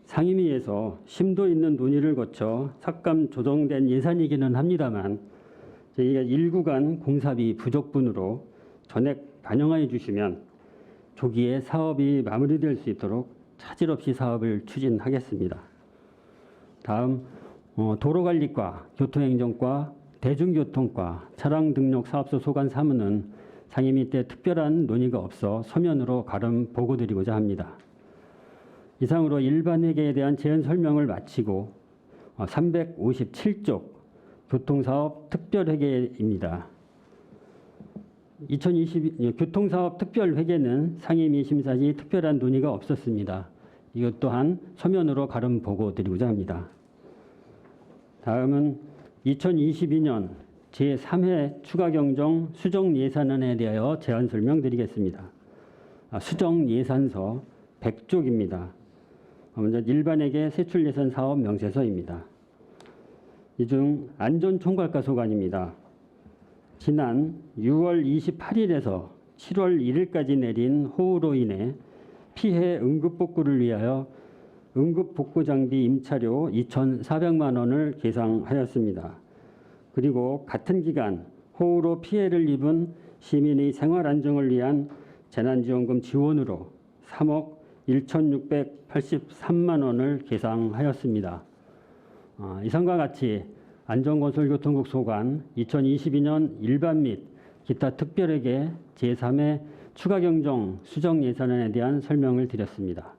상임위에서 심도 있는 논의를 거쳐 삭감 조정된 예산이기는 합니다만 저희가 일구간 공사비 부족분으로 전액 반영해 주시면 조기에 사업이 마무리될 수 있도록 차질 없이 사업을 추진하겠습니다. 다음 도로관리과, 교통행정과, 대중교통과, 차량등록사업소 소관 사무는 상임위 때 특별한 논의가 없어 서면으로 가름 보고드리고자 합니다. 이상으로 일반회계에 대한 제안 설명을 마치고 357쪽 교통사업 특별회계입니다. 2022 교통사업 특별회계는 상임위 심사 시 특별한 논의가 없었습니다. 이것 또한 서면으로 가름 보고드리고자 합니다. 다음은 2022년 제3회 추가 경정 수정 예산안에 대하여 제안 설명드리겠습니다. 수정 예산서 100쪽입니다. 먼저 일반회계 세출 예산 사업 명세서입니다. 이 중 안전총괄과 소관입니다. 지난 6월 28일에서 7월 1일까지 내린 호우로 인해 피해 응급복구를 위하여 응급복구장비 임차료 2,400만 원을 계상하였습니다. 그리고 같은 기간 호우로 피해를 입은 시민의 생활 안정을 위한 재난지원금 지원으로 3억 1,683만 원을 계상하였습니다. 이상과 같이 안전건설교통국 소관 2022년 일반 및 기타 특별회계 제3회 추가경정 수정예산안에 대한 설명을 드렸습니다.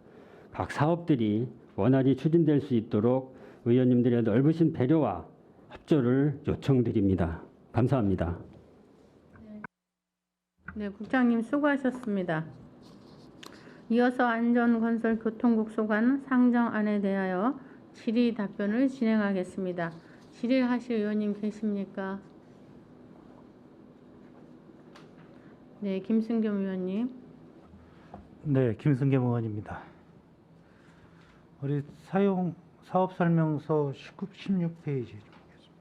각 사업들이 원활히 추진될 수 있도록 의원님들의 넓으신 배려와 협조를 요청드립니다. 감사합니다. 네, 국장님 수고하셨습니다. 이어서 안전건설교통국 소관 상정안에 대하여 질의 답변을 진행하겠습니다. 질의하실 의원님 계십니까? 네, 김승겸 의원님. 네, 김승겸 의원입니다. 우리 사업 설명서 16페이지 좀 보겠습니다.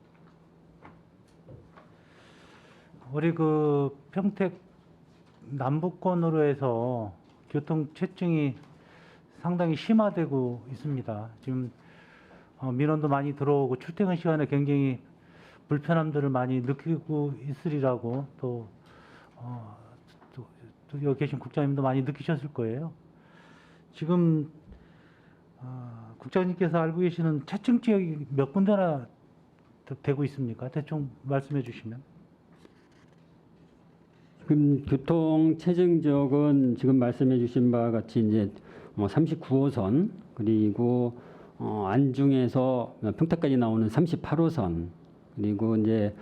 우리 그 평택 남부권으로 해서 교통 체증이 상당히 심화되고 있습니다. 지금 민원도 많이 들어오고 출퇴근 시간에 굉장히 불편함들을 많이 느끼고 있으리라고 또 여기 계신 국장님도 많이 느끼셨을 거예요. 지금 국장님께서 알고 계시는 체증 지역이 몇 군데나 되고 있습니까? 대충 말씀해 주시면. 지금 교통 체증 지역은 지금 말씀해 주신 바와 같이 이제 39호선 그리고 안중에서 평택까지 나오는 38호선 그리고 이제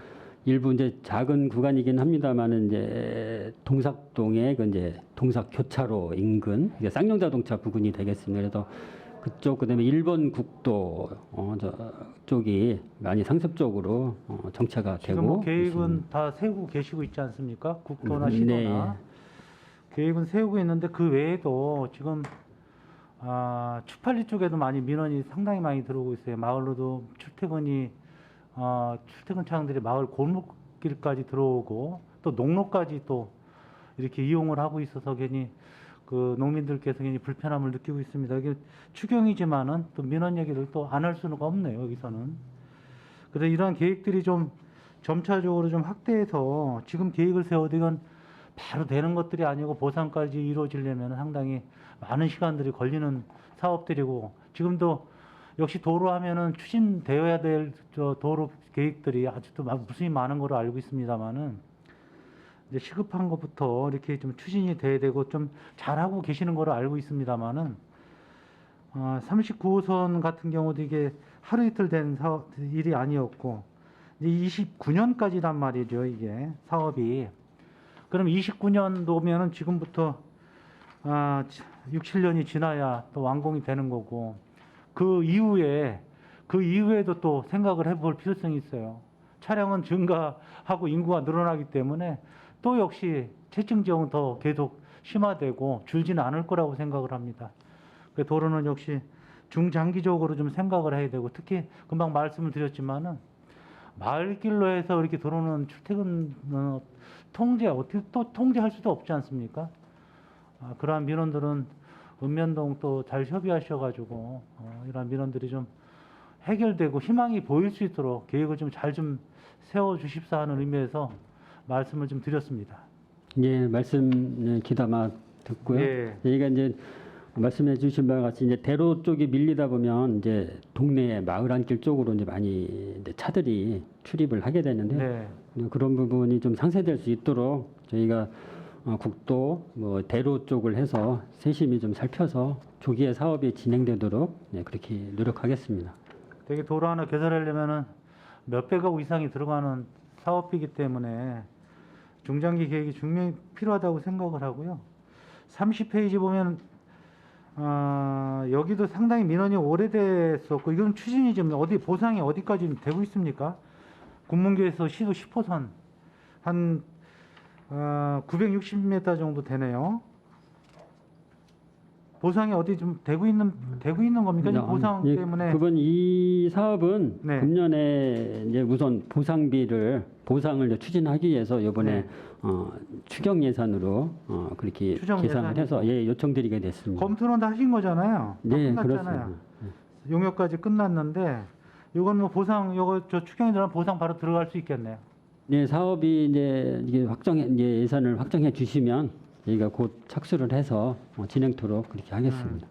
일부 이제 작은 구간이긴 합니다만은 이제 동삭동의 그 이제 동삭교차로 인근 이게 쌍용자동차 부근이 되겠습니다. 그래서 그쪽 그다음에 1번 국도 쪽이 많이 상습적으로 정체가 되고 지금 뭐 계획은 있습니다. 다 세우고 계시고 있지 않습니까? 국도나 시도나 네. 계획은 세우고 있는데 그 외에도 지금 추팔리 쪽에도 많이 민원이 상당히 많이 들어오고 있어요. 마을로도 출퇴근 차량들이 마을 골목길까지 들어오고 또 농로까지 또 이렇게 이용을 하고 있어서 괜히 그 농민들께서 괜히 불편함을 느끼고 있습니다. 이게 추경이지만은 또 민원 얘기를 또 안 할 수는 없네요. 여기서는. 그래서 이러한 계획들이 좀 점차적으로 좀 확대해서 지금 계획을 세워도 이건 바로 되는 것들이 아니고 보상까지 이루어지려면 상당히 많은 시간들이 걸리는 사업들이고 지금도 역시 도로 하면은 추진되어야 될 도로 계획들이 아직도 무수히 많은 걸로 알고 있습니다만은 이제 시급한 것부터 이렇게 좀 추진이 돼야 되고 좀 잘하고 계시는 걸로 알고 있습니다만은 39호선 같은 경우도 이게 하루 이틀 된 일이 아니었고 이제 29년까지란 말이죠. 이게 사업이. 그럼 29년도면은 지금부터 6, 7년이 지나야 또 완공이 되는 거고 그 이후에도 또 생각을 해볼 필요성이 있어요. 차량은 증가하고 인구가 늘어나기 때문에 또 역시 체증 지역은 더 계속 심화되고 줄지는 않을 거라고 생각을 합니다. 그 도로는 역시 중장기적으로 좀 생각을 해야 되고 특히 금방 말씀을 드렸지만은 마을길로 해서 이렇게 들어오는 출퇴근 어떻게 또 통제할 수도 없지 않습니까? 그러한 민원들은 읍면동 또 잘 협의하셔가지고 이러한 민원들이 좀 해결되고 희망이 보일 수 있도록 계획을 좀 잘 좀 세워주십사 하는 의미에서 말씀을 좀 드렸습니다. 예, 말씀 귀담아 듣고요. 예. 저희가 이제 말씀해 주신 바와 같이 이제 대로 쪽이 밀리다 보면 이제 동네 마을 안길 쪽으로 이제 많이 이제 차들이 출입을 하게 되는데 네. 그런 부분이 좀 상쇄될 수 있도록 저희가 국도 뭐 대로 쪽을 해서 세심히 좀 살펴서 조기에 사업이 진행되도록 그렇게 노력하겠습니다. 되게 도로 하나 개설하려면은 몇백억 이상이 들어가는 사업이기 때문에 중장기 계획이 분명히 필요하다고 생각을 하고요. 30페이지 보면 여기도 상당히 민원이 오래됐었고 이건 추진이 좀 보상이 어디까지 되고 있습니까? 군문교에서 시도 10호선 한 960m 정도 되네요. 보상이 어디 좀 되고 있는 겁니까? 이 보상 때문에 그건 이 사업은 네. 금년에 이제 우선 보상을 이제 추진하기 위해서 이번에 추경 예산으로 그렇게 추정 계산을 예산이고. 해서 요청드리게 됐습니다. 검토는 다 하신 거잖아요. 다 네, 끝났잖아요. 그렇습니다. 용역까지 끝났는데 이건 뭐 보상 저 추경이 들어가면 보상 바로 들어갈 수 있겠네요. 네, 사업이 이제 이게 예산을 확정해 주시면 저희가 곧 착수를 해서 진행토록 그렇게 하겠습니다.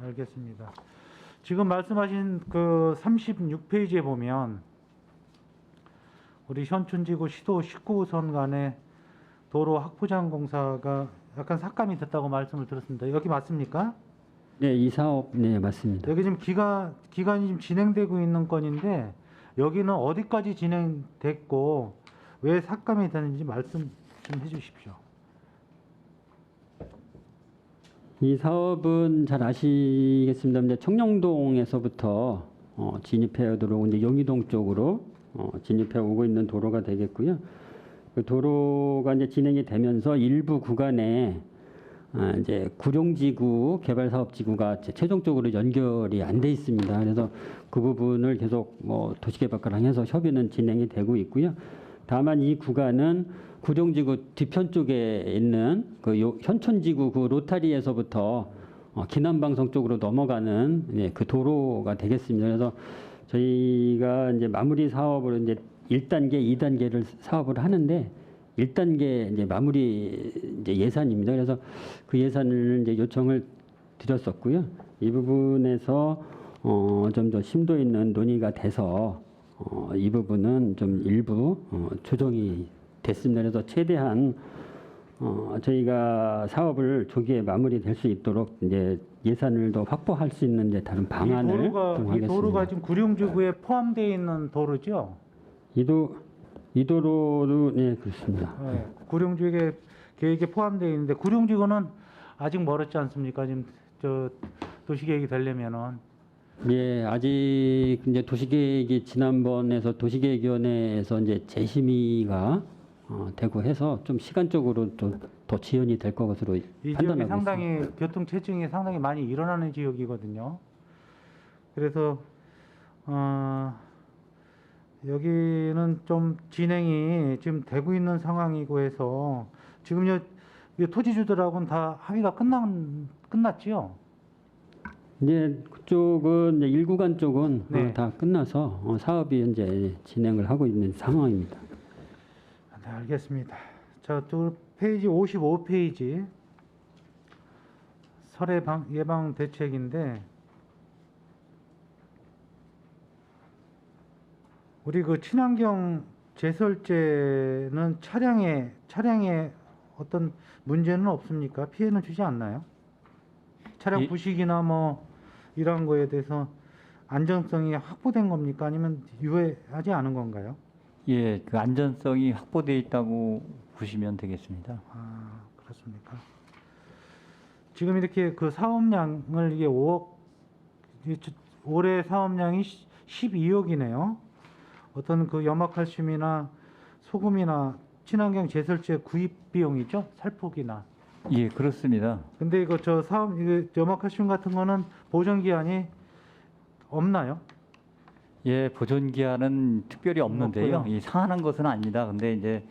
알겠습니다. 지금 말씀하신 그 36페이지에 보면 우리 현촌지구 시도 19호선 간의 도로 확보장 공사가 약간 삭감이 됐다고 말씀을 들었습니다. 여기 맞습니까? 네, 이 사업 네 맞습니다. 여기 지금 기간이 지금 진행되고 있는 건인데 여기는 어디까지 진행됐고 왜 삭감이 되는지 말씀 좀 해주십시오. 이 사업은 잘 아시겠습니다만 이제 청량동에서부터 진입해 들어오고 이제 용의동 쪽으로 진입해 오고 있는 도로가 되겠고요. 그 도로가 이제 진행이 되면서 일부 구간에 이제 구룡지구 개발사업지구가 최종적으로 연결이 안 돼 있습니다. 그래서 그 부분을 계속 도시개발과랑 해서 협의는 진행이 되고 있고요. 다만 이 구간은 구룡지구 뒤편 쪽에 있는 그 현촌지구 그 로타리에서부터 기남방송 쪽으로 넘어가는 그 도로가 되겠습니다. 그래서 저희가 이제 마무리 사업으로 이제 1단계, 2단계를 사업을 하는데 1단계 이제 마무리 이제 예산입니다. 그래서 그 예산을 이제 요청을 드렸었고요. 이 부분에서 좀 더 심도 있는 논의가 돼서 이 부분은 좀 일부 조정이 됐습니다. 그래서 최대한 저희가 사업을 조기에 마무리될 수 있도록 이제 예산을 더 확보할 수 있는 이제 다른 방안을 이 도로가 지금 구룡지구에 포함되어 있는 도로죠? 이 도로도 네 그렇습니다. 네, 구룡지구 계획에 포함되어 있는데 구룡지구는 아직 멀었지 않습니까? 지금 저 도시계획이 되려면은. 예, 아직 이제 도시계획이 지난번에서 도시계획위원회에서 이제 재심의가 되고 해서 좀 시간적으로 더 지연이 될 것으로 이 지역이 판단하고 상당히 있습니다. 교통체증이 상당히 많이 일어나는 지역이거든요. 그래서 여기는 좀 진행이 지금 되고 있는 상황이고 해서 지금 이 토지주들하고는 다 합의가 끝났지요? 이제 그쪽은 이제 1구간 쪽은 네. 다 끝나서 사업이 현재 진행을 하고 있는 상황입니다. 네, 알겠습니다. 자, 페이지 55페이지 설해 예방 대책인데 우리 그 친환경 제설제는 차량에 어떤 문제는 없습니까? 피해는 주지 않나요? 차량 부식이나 뭐 이런 거에 대해서 안전성이 확보된 겁니까? 아니면 유해하지 않은 건가요? 예, 그 안전성이 확보되어 있다고 보시면 되겠습니다. 아, 그렇습니까? 지금 이렇게 그 사업량을 이게 5억, 올해 사업량이 12억이네요. 어떤 그 염화칼슘이나 소금이나 친환경 제설제 구입 비용이죠? 살포기나. 예, 그렇습니다. 근데 이거 이거 염화칼슘 같은 거는 보존 기한이 없나요? 예, 보존 기한은 특별히 없는데요. 없고요. 이 상한한 것은 아닙니다. 근데 이제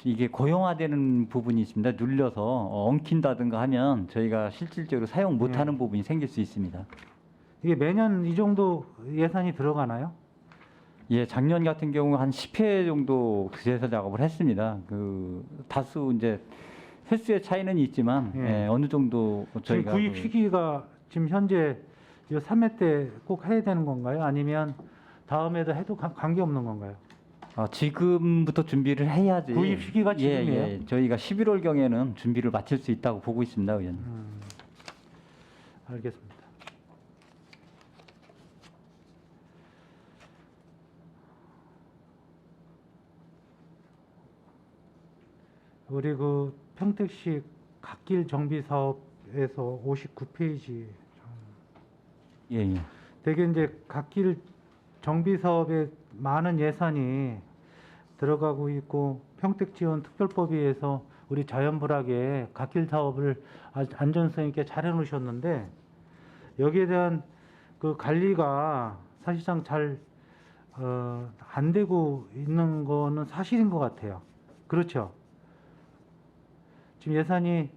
이게 고형화되는 부분이 있습니다. 눌려서 엉킨다든가 하면 저희가 실질적으로 사용 못하는 부분이 생길 수 있습니다. 이게 매년 이 정도 예산이 들어가나요? 예, 작년 같은 경우 한 10회 정도 제설 작업을 했습니다. 그 다수 이제 횟수의 차이는 있지만 예, 어느 정도 지금 저희가 구입 시기가 지금 현재 3회 때 꼭 해야 되는 건가요? 아니면 다음에도 해도 관계없는 건가요? 지금부터 준비를 해야지. 구입 시기가 지금이에요? 예, 저희가 11월 경에는 준비를 마칠 수 있다고 보고 있습니다, 의원님. 알겠습니다. 우리 그 평택시 갓길 정비 사업에서 59페이지. 예. 되게 이제 갓길 정비 사업에 많은 예산이 들어가고 있고 평택지원특별법에 의해서 우리 자연불하게 갓길 사업을 안전성 있게 잘 해놓으셨는데 여기에 대한 그 관리가 사실상 잘 안 되고 있는 거는 사실인 것 같아요. 그렇죠? 지금 예산이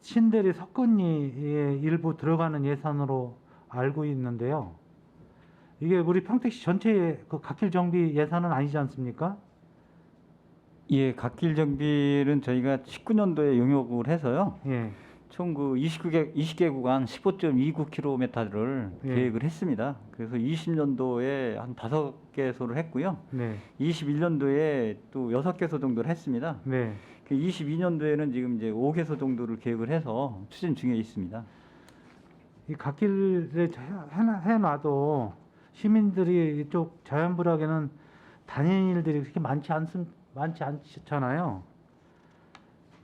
신대리 석근리에 일부 들어가는 예산으로 알고 있는데요. 이게 우리 평택시 전체의 그 갓길 정비 예산은 아니지 않습니까? 예, 갓길 정비는 저희가 19년도에 용역을 해서요. 예. 총 그 20개 구간 15.29km를 예. 계획을 했습니다. 그래서 20년도에 한 5개소를 했고요. 네. 21년도에 또 6개소 정도를 했습니다. 네. 그 22년도에는 지금 이제 5개소 정도를 계획을 해서 추진 중에 있습니다. 이 갓길에 해놔도 시민들이 이쪽 자연불악에는 다니는 일들이 그렇게 많지 않잖아요.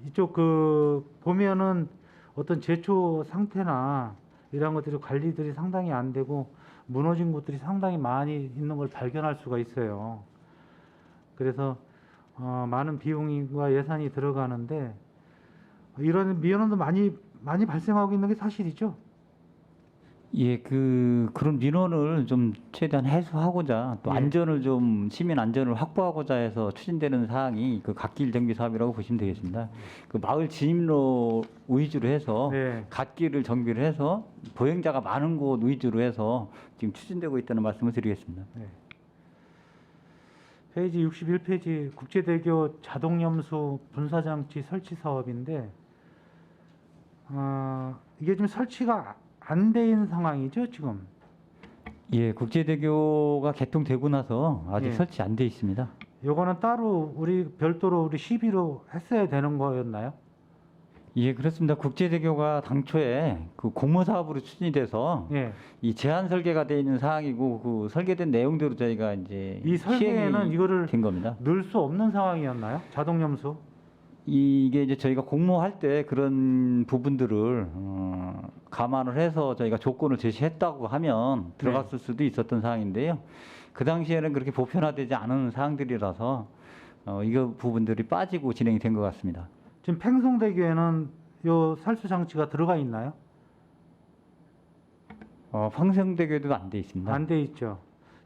이쪽 그 보면은 어떤 제초 상태나 이런 것들이 관리들이 상당히 안 되고 무너진 곳들이 상당히 많이 있는 걸 발견할 수가 있어요. 그래서 많은 비용과 예산이 들어가는데 이런 민원도 많이 발생하고 있는 게 사실이죠. 예, 그런 민원을 좀 최대한 해소하고자 또 예. 안전을 좀 시민 안전을 확보하고자 해서 추진되는 사항이 그 갓길 정비 사업이라고 보시면 되겠습니다. 그 마을 진입로 위주로 해서 네. 갓길을 정비를 해서 보행자가 많은 곳 위주로 해서 지금 추진되고 있다는 말씀을 드리겠습니다. 네. 페이지 61페이지 국제대교 자동염수 분사장치 설치 사업인데 이게 지금 설치가 안 돼 있는 상황이죠, 지금? 예, 국제대교가 개통되고 나서 아직 예. 설치 안 돼 있습니다. 요거는 따로 별도로 우리 시비로 했어야 되는 거였나요? 예, 그렇습니다. 국제대교가 당초에 그 공모 사업으로 추진이 돼서 예. 이 제한 설계가 돼 있는 사항이고 그 설계된 내용대로 저희가 이제 이 설계에는 시행이 이거를 된 겁니다. 넣을 수 없는 상황이었나요? 자동염수? 이게 이제 저희가 공모할 때 그런 부분들을 감안을 해서 저희가 조건을 제시했다고 하면 들어갔을 수도 있었던 사항인데요. 그 당시에는 그렇게 보편화되지 않은 사항들이라서 이거 부분들이 빠지고 진행이 된 것 같습니다. 지금 팽송대교에는 요 살수 장치가 들어가 있나요? 황성대교도 안 돼 있습니다. 안 돼 있죠.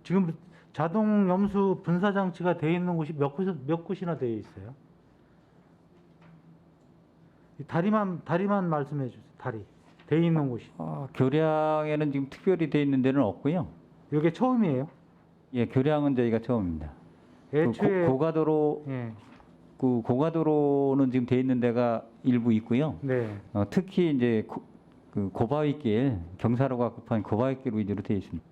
지금 자동 염수 분사 장치가 돼 있는 곳이 몇 곳이나 되어 있어요? 이 다리만 말씀해 주세요. 다리 돼 있는 곳이. 교량에는 지금 특별히 돼 있는 데는 없고요. 이게 처음이에요? 예, 교량은 저희가 처음입니다. 애초에 고가도로 예. 그 고가도로는 지금 돼 있는 데가 일부 있고요. 네. 특히 이제 그 고바위길 경사로가 급한 고바위길 위주로 되어 있습니다.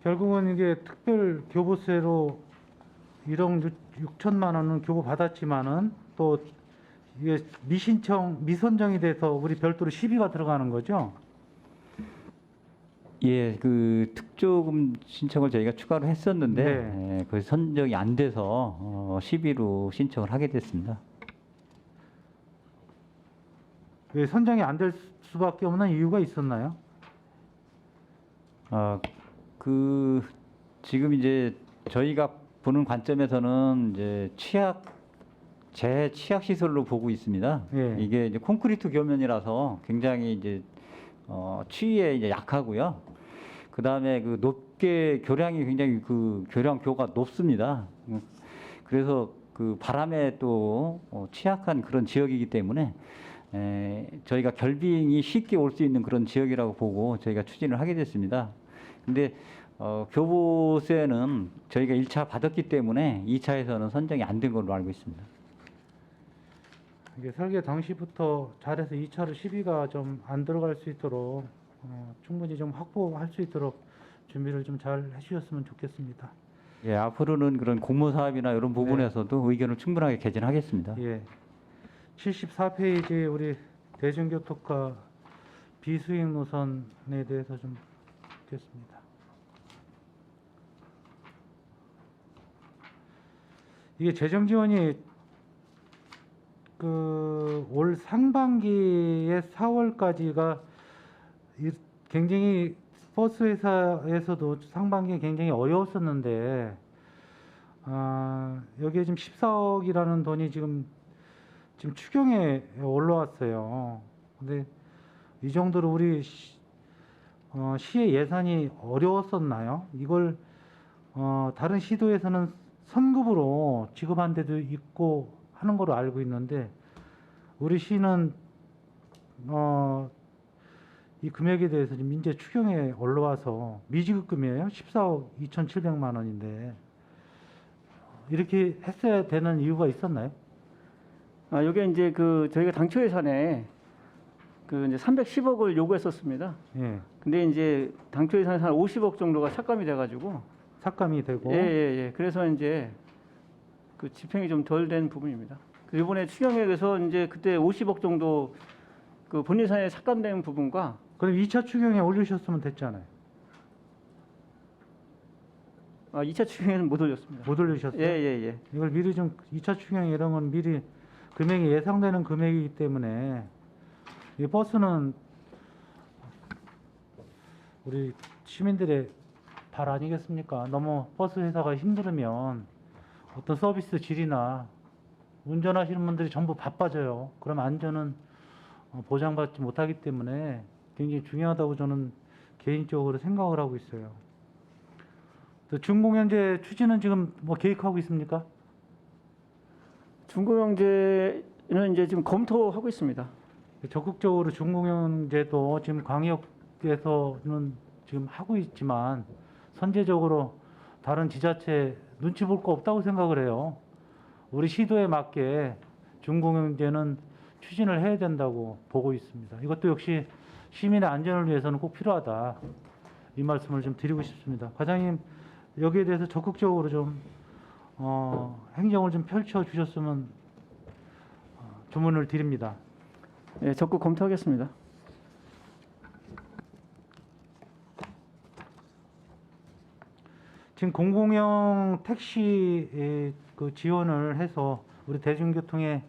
결국은 이게 특별 교부세로 1억 6천만 원은 교부 받았지만은 또 이게 미선정이 돼서 우리 별도로 시비가 들어가는 거죠? 예, 그 특조금 신청을 저희가 추가로 했었는데 네. 그 선정이 안 돼서 시비로 신청을 하게 됐습니다. 왜 선정이 안 될 수밖에 없는 이유가 있었나요? 지금 이제 저희가 보는 관점에서는 이제 재취약 시설로 보고 있습니다. 예. 이게 이제 콘크리트 교면이라서 굉장히 이제 추위에 이제 약하고요. 그 다음에 그 높게 교량이 굉장히 그 교량교가 높습니다. 그래서 그 바람에 또 취약한 그런 지역이기 때문에 저희가 결빙이 쉽게 올 수 있는 그런 지역이라고 보고 저희가 추진을 하게 됐습니다. 근데 교부세는 저희가 1차 받았기 때문에 2차에서는 선정이 안 된 걸로 알고 있습니다. 이게 설계 당시부터 잘해서 2차로 시비가 좀 안 들어갈 수 있도록 충분히 좀 확보할 수 있도록 준비를 좀 잘 해주셨으면 좋겠습니다. 예, 앞으로는 그런 공모 사업이나 이런 부분에서도 의견을 충분하게 개진하겠습니다. 예. 74페이지 우리 대중교통과 비수익 노선에 대해서 좀 듣겠습니다. 이게 재정 지원이 올 상반기에 4월까지가 굉장히 버스 회사에서도 상반기에 굉장히 어려웠었는데 여기에 지금 14억이라는 돈이 지금 추경에 올라왔어요. 근데 이 정도로 우리 시의 예산이 어려웠었나요? 이걸 다른 시도에서는 선급으로 지급한 데도 있고 하는 걸로 알고 있는데 우리 시는 이 금액에 대해서 지금 민재 추경에 올라와서 미지급금이에요. 14억 2,700만 원인데 이렇게 했어야 되는 이유가 있었나요? 아, 이게 이제 그 저희가 당초 예산에 그 이제 310억을 요구했었습니다. 예. 근데 이제 당초 예산에서 한 50억 정도가 삭감이 돼가지고. 삭감이 되고. 예. 그래서 이제 그 집행이 좀 덜 된 부분입니다. 그리고 이번에 추경액에서 이제 그때 50억 정도 그 본 예산에 삭감된 부분과. 그럼 2차 추경에 올리셨으면 됐잖아요. 아, 2차 추경에는 못 올렸습니다. 못 올리셨어요? 예. 이걸 미리 좀 2차 추경 이런 건 미리 금액이 예상되는 금액이기 때문에 이 버스는 우리 시민들의 발 아니겠습니까? 너무 버스 회사가 힘들으면 어떤 서비스 질이나 운전하시는 분들이 전부 바빠져요. 그럼 안전은 보장받지 못하기 때문에 굉장히 중요하다고 저는 개인적으로 생각을 하고 있어요. 중공영제 추진은 지금 뭐 계획하고 있습니까? 중공영제는 이제 지금 검토하고 있습니다. 적극적으로 중공영제도 지금 광역에서는 지금 하고 있지만 선제적으로 다른 지자체 눈치 볼 거 없다고 생각을 해요. 우리 시도에 맞게 중공영제는 추진을 해야 된다고 보고 있습니다. 이것도 역시 시민의 안전을 위해서는 꼭 필요하다. 이 말씀을 좀 드리고 싶습니다. 과장님, 여기에 대해서 적극적으로 좀 행정을 좀 펼쳐 주셨으면 주문을 드립니다. 예, 적극 검토하겠습니다. 지금 공공형 택시 그 지원을 해서 우리 대중교통에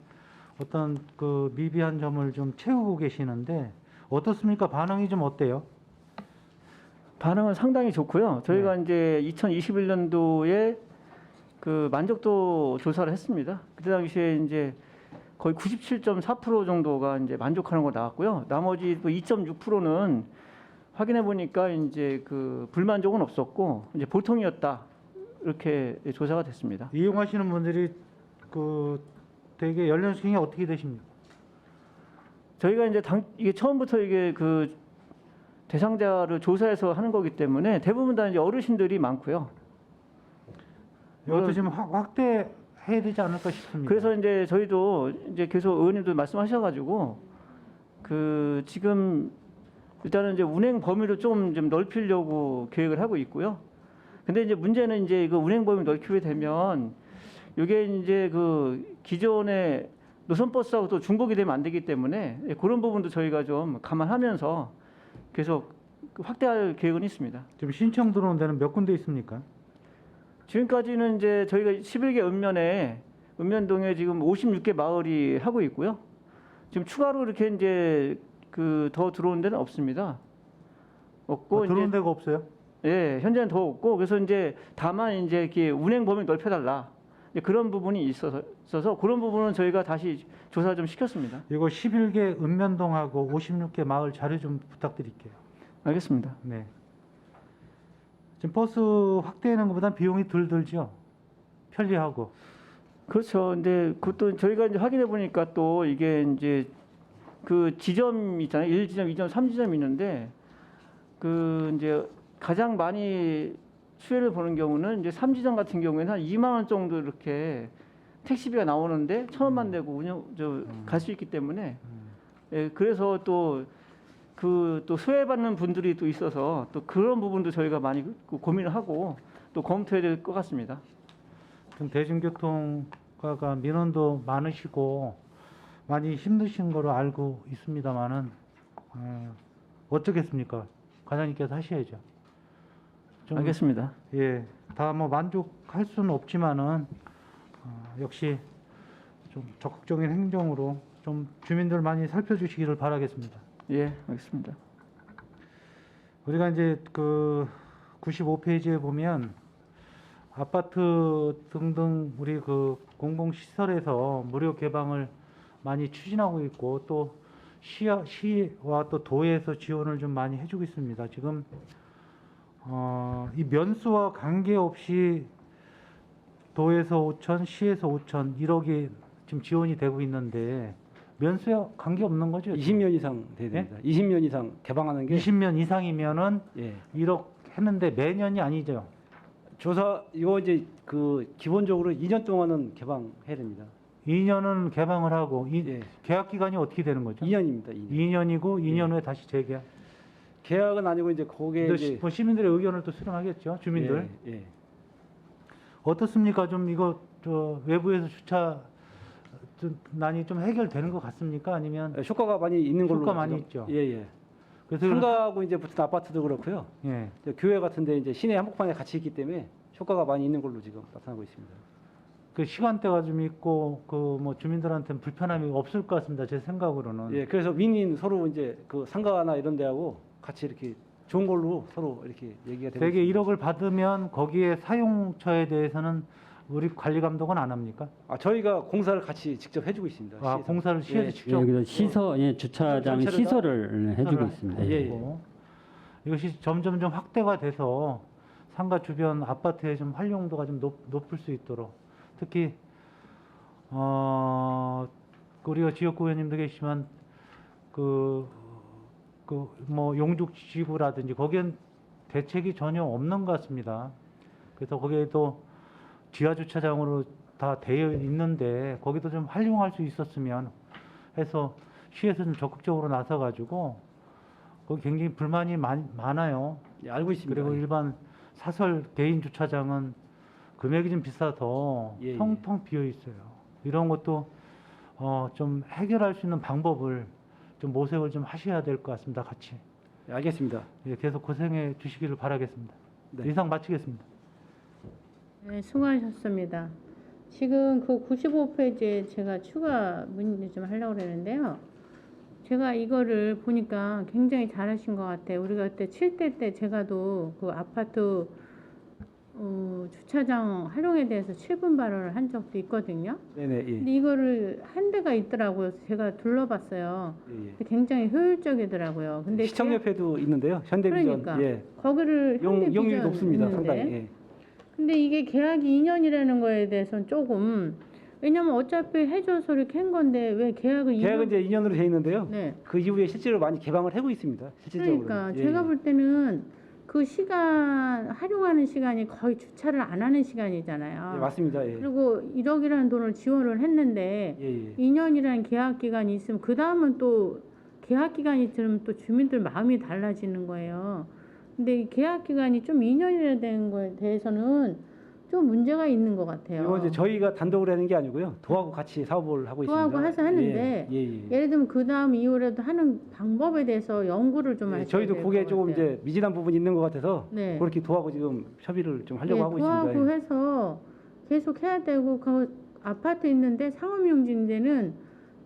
어떤 그 미비한 점을 좀 채우고 계시는데 어떻습니까? 반응이 좀 어때요? 반응은 상당히 좋고요. 저희가 이제 2021년도에 그 만족도 조사를 했습니다. 그때 당시에 이제 거의 97.4% 정도가 이제 만족하는 거 나왔고요. 나머지 2.6%는 확인해 보니까 이제 그 불만족은 없었고 이제 보통이었다 이렇게 조사가 됐습니다. 이용하시는 분들이 그 되게 연령층이 어떻게 되십니까? 저희가 이제 이게 처음부터 이게 그 대상자를 조사해서 하는 거기 때문에 대부분 다 이제 어르신들이 많고요. 이것도 지금 확대해야 되지 않을까 싶습니다. 그래서 이제 저희도 이제 계속 의원님도 말씀하셔가지고 그 지금 일단은 이제 운행 범위를 좀 넓히려고 계획을 하고 있고요. 근데 이제 문제는 이제 그 운행 범위 넓히게 되면 이게 이제 그 기존의 노선버스하고 또 중복이 되면 안 되기 때문에 그런 부분도 저희가 좀 감안하면서 계속 확대할 계획은 있습니다. 지금 신청 들어온 데는 몇 군데 있습니까? 지금까지는 이제 저희가 11개 읍면동에 지금 56개 마을이 하고 있고요. 지금 추가로 이렇게 이제 그 더 들어온 데는 없습니다. 없고 들어온 데가 없어요? 예, 현재는 더 없고 그래서 이제 다만 이제 이렇게 운행 범위 넓혀달라 그런 부분이 있어서 그런 부분은 저희가 다시 조사 좀 시켰습니다. 이거 11개 읍면동하고 56개 마을 자료 좀 부탁드릴게요. 알겠습니다. 네. 지금 버스 확대하는 것보다 비용이 덜 들죠? 편리하고. 그렇죠. 근데 그것도 저희가 이제 확인해 보니까 또 이게 이제 그 지점 있잖아요. 1지점, 2지점, 3지점 있는데 그 이제 가장 많이 수혜를 보는 경우는 이제 3지점 같은 경우에는 한 2만 원 정도 이렇게 택시비가 나오는데 1,000원만 내고 갈 수 있기 때문에 예, 그래서 또 그 또 수혜받는 분들이 또 있어서 또 그런 부분도 저희가 많이 고민을 하고 또 검토해야 될 것 같습니다. 대중교통과가 민원도 많으시고 많이 힘드신 거로 알고 있습니다만은 어쩌겠습니까? 과장님께서 하셔야죠. 알겠습니다. 예, 다 뭐 만족할 수는 없지만은 역시 좀 적극적인 행정으로 좀 주민들 많이 살펴주시기를 바라겠습니다. 예, 알겠습니다. 우리가 이제 그 95페이지에 보면 아파트 등등 우리 그 공공시설에서 무료 개방을 많이 추진하고 있고 또 시와 또 도에서 지원을 좀 많이 해주고 있습니다. 지금 이 면수와 관계없이 도에서 5천, 시에서 5천 1억이 지금 지원이 되고 있는데 면수와 관계없는 거죠? 20년 이상 돼야 됩니다. 예? 20년 이상 개방하는 게 20년 이상이면은 예. 1억 했는데 매년이 아니죠. 조사 이거 이제 그 기본적으로 2년 동안은 개방해야 됩니다. 2년은 개방을 하고 예. 계약 기간이 어떻게 되는 거죠? 2년입니다. 2년. 2년이고 2년 후에 다시 재계약. 계약은 아니고 이제 거기에 근데 이제 뭐 시민들의 의견을 또 수렴하겠죠. 주민들. 예, 예. 어떻습니까? 좀 이거 저 외부에서 주차 좀 난이 좀 해결되는 것 같습니까? 아니면 효과가 많이 있는 걸로 효과 많이 지금- 있죠. 예, 예. 그래서 상가하고 이제 붙은 아파트도 그렇고요. 예. 이제 교회 같은데 이제 시내 한복판에 같이 있기 때문에 효과가 많이 있는 걸로 지금 나타나고 있습니다. 그 시간대가 좀 있고 그 뭐 주민들한테는 불편함이 없을 것 같습니다. 제 생각으로는. 예, 그래서 윈윈 서로 이제 그 상가나 이런 데하고 같이 이렇게 좋은 걸로 서로 이렇게 얘기가 되고 대개 있습니다. 1억을 받으면 거기에 사용처에 대해서는 우리 관리 감독은 안 합니까? 아, 저희가 공사를 같이 직접 해주고 있습니다. 아, 시에서. 공사를 시에서 예, 직접. 그래서 주차장 전체를 다 시설을 해주고 있습니다. 예, 예. 해주고. 이것이 점점 좀 확대가 돼서 상가 주변 아파트의 좀 활용도가 좀 높을 수 있도록 특히 우리가 지역구 의원님도 계시지만 그 뭐 용죽지구라든지 거기엔 대책이 전혀 없는 것 같습니다. 그래서 거기에도 지하 주차장으로 다 되어 있는데 거기도 좀 활용할 수 있었으면 해서 시에서 좀 적극적으로 나서 가지고 거기 굉장히 불만이 많아요. 예, 알고 있습니다. 그리고 일반 사설 개인 주차장은 금액이 좀 비싸서 예, 예. 텅텅 비어 있어요. 이런 것도 좀 해결할 수 있는 방법을 좀 모색을 좀 하셔야 될 것 같습니다. 같이. 예, 알겠습니다. 예, 계속 고생해 주시기를 바라겠습니다. 네. 이상 마치겠습니다. 네, 수고하셨습니다. 지금 그 95페이지에 제가 추가 문의 좀 하려고 그러는데요. 제가 이거를 보니까 굉장히 잘하신 것 같아요. 우리가 그때 7대 때 제가도 그 아파트 주차장 활용에 대해서 7분 발언을 한 적도 있거든요. 네네. 예. 근데 이거를 한 대가 있더라고요. 제가 둘러봤어요. 예, 예. 근데 굉장히 효율적이더라고요. 근데 시청 옆에도 있는데요. 현대비전. 그러니까 예. 거기를 이용률이 현대비전 높습니다. 있는데. 상당히. 예. 근데 이게 계약이 2년이라는 거에 대해서는 조금 왜냐면 어차피 해줘서 이렇게 한 건데 왜 계약을 계약은 이제 2년으로 되어 있는데요. 네. 그 이후에 실제로 많이 개방을 하고 있습니다. 실질적으로. 그러니까 제가 볼 때는 그 시간 활용하는 시간이 거의 주차를 안 하는 시간이잖아요. 예, 맞습니다. 예. 그리고 1억이라는 돈을 지원을 했는데 예, 예. 2년이라는 계약 기간이 있으면 그 다음은 또 계약 기간이 들으면 또 주민들 마음이 달라지는 거예요. 근데 이 계약 기간이 좀 2년이나 된 거에 대해서는 좀 문제가 있는 것 같아요. 이거 이제 저희가 단독으로 하는 게 아니고요. 도하고 같이 사업을 하고 있습니다. 도하고 해서 하는데 예, 예, 예. 예를 들면 그 다음 이후라도 하는 방법에 대해서 연구를 좀 예, 하셔야 저희도 될 그게 것 조금 같아요. 이제 미진한 부분이 있는 것 같아서 네. 그렇게 도하고 지금 협의를 좀 하려고 하고 있습니다. 도하고 예. 해서 계속 해야 되고 그 아파트 있는데 상업용지인데는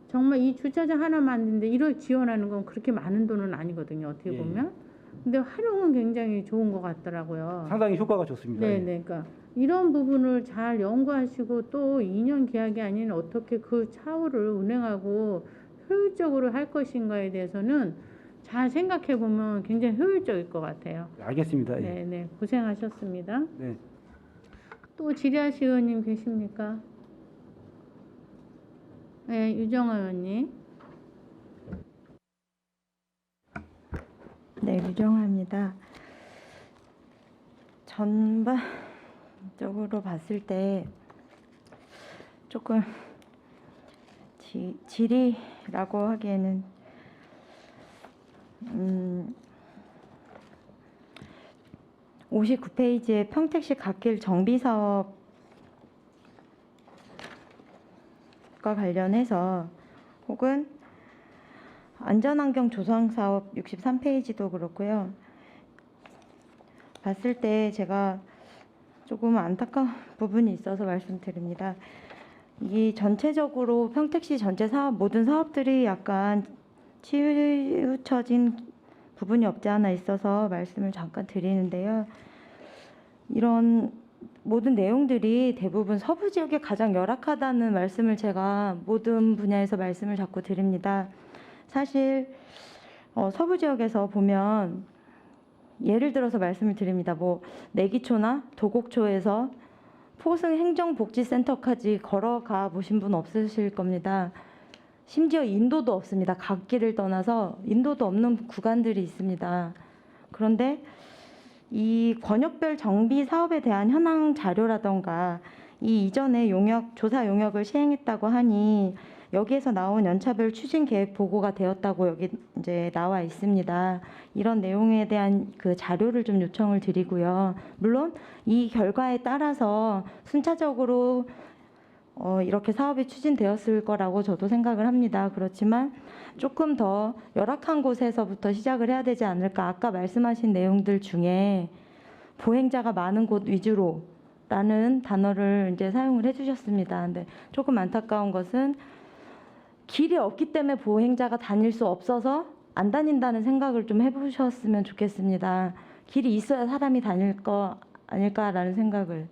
정말 이 주차장 하나 만드는데 1억 지원하는 건 그렇게 많은 돈은 아니거든요. 어떻게 예, 보면. 근데 활용은 굉장히 좋은 것 같더라고요. 상당히 효과가 좋습니다. 네, 예. 네. 그러니까 이런 부분을 잘 연구하시고 또 2년 계약이 아닌 어떻게 그 차후를 운행하고 효율적으로 할 것인가에 대해서는 잘 생각해 보면 굉장히 효율적일 것 같아요. 알겠습니다. 예. 네, 네. 고생하셨습니다. 네. 또 지리하시 의원님 계십니까? 네, 유정아 의원님. 네, 유정아입니다. 전반적으로 봤을 때 조금 질의라고 하기에는 59페이지의 평택시 갓길 정비 사업과 관련해서 혹은 안전환경 조성 사업 63페이지도 그렇고요. 봤을 때 제가 조금 안타까운 부분이 있어서 말씀드립니다. 이 전체적으로 평택시 전체 사업 모든 사업들이 약간 치우쳐진 부분이 없지 않아 있어서 말씀을 잠깐 드리는데요. 이런 모든 내용들이 대부분 서부 지역에 가장 열악하다는 말씀을 제가 모든 분야에서 말씀을 자꾸 드립니다. 사실 서부 지역에서 보면 예를 들어서 말씀을 드립니다. 뭐 내기초나 도곡초에서 포승 행정복지센터까지 걸어가 보신 분 없으실 겁니다. 심지어 인도도 없습니다. 갓길을 떠나서 인도도 없는 구간들이 있습니다. 그런데 이 권역별 정비 사업에 대한 현황 자료라던가 이 이전에 조사 용역을 시행했다고 하니 여기에서 나온 연차별 추진 계획 보고가 되었다고 여기 이제 나와 있습니다. 이런 내용에 대한 그 자료를 좀 요청을 드리고요. 물론 이 결과에 따라서 순차적으로 이렇게 사업이 추진되었을 거라고 저도 생각을 합니다. 그렇지만 조금 더 열악한 곳에서부터 시작을 해야 되지 않을까. 아까 말씀하신 내용들 중에 보행자가 많은 곳 위주로라는 단어를 이제 사용을 해주셨습니다. 근데 조금 안타까운 것은 길이 없기 때문에 보행자가 다닐 수 없어서 안 다닌다는 생각을 좀 해보셨으면 좋겠습니다. 길이 있어야 사람이 다닐 거 아닐까라는 생각을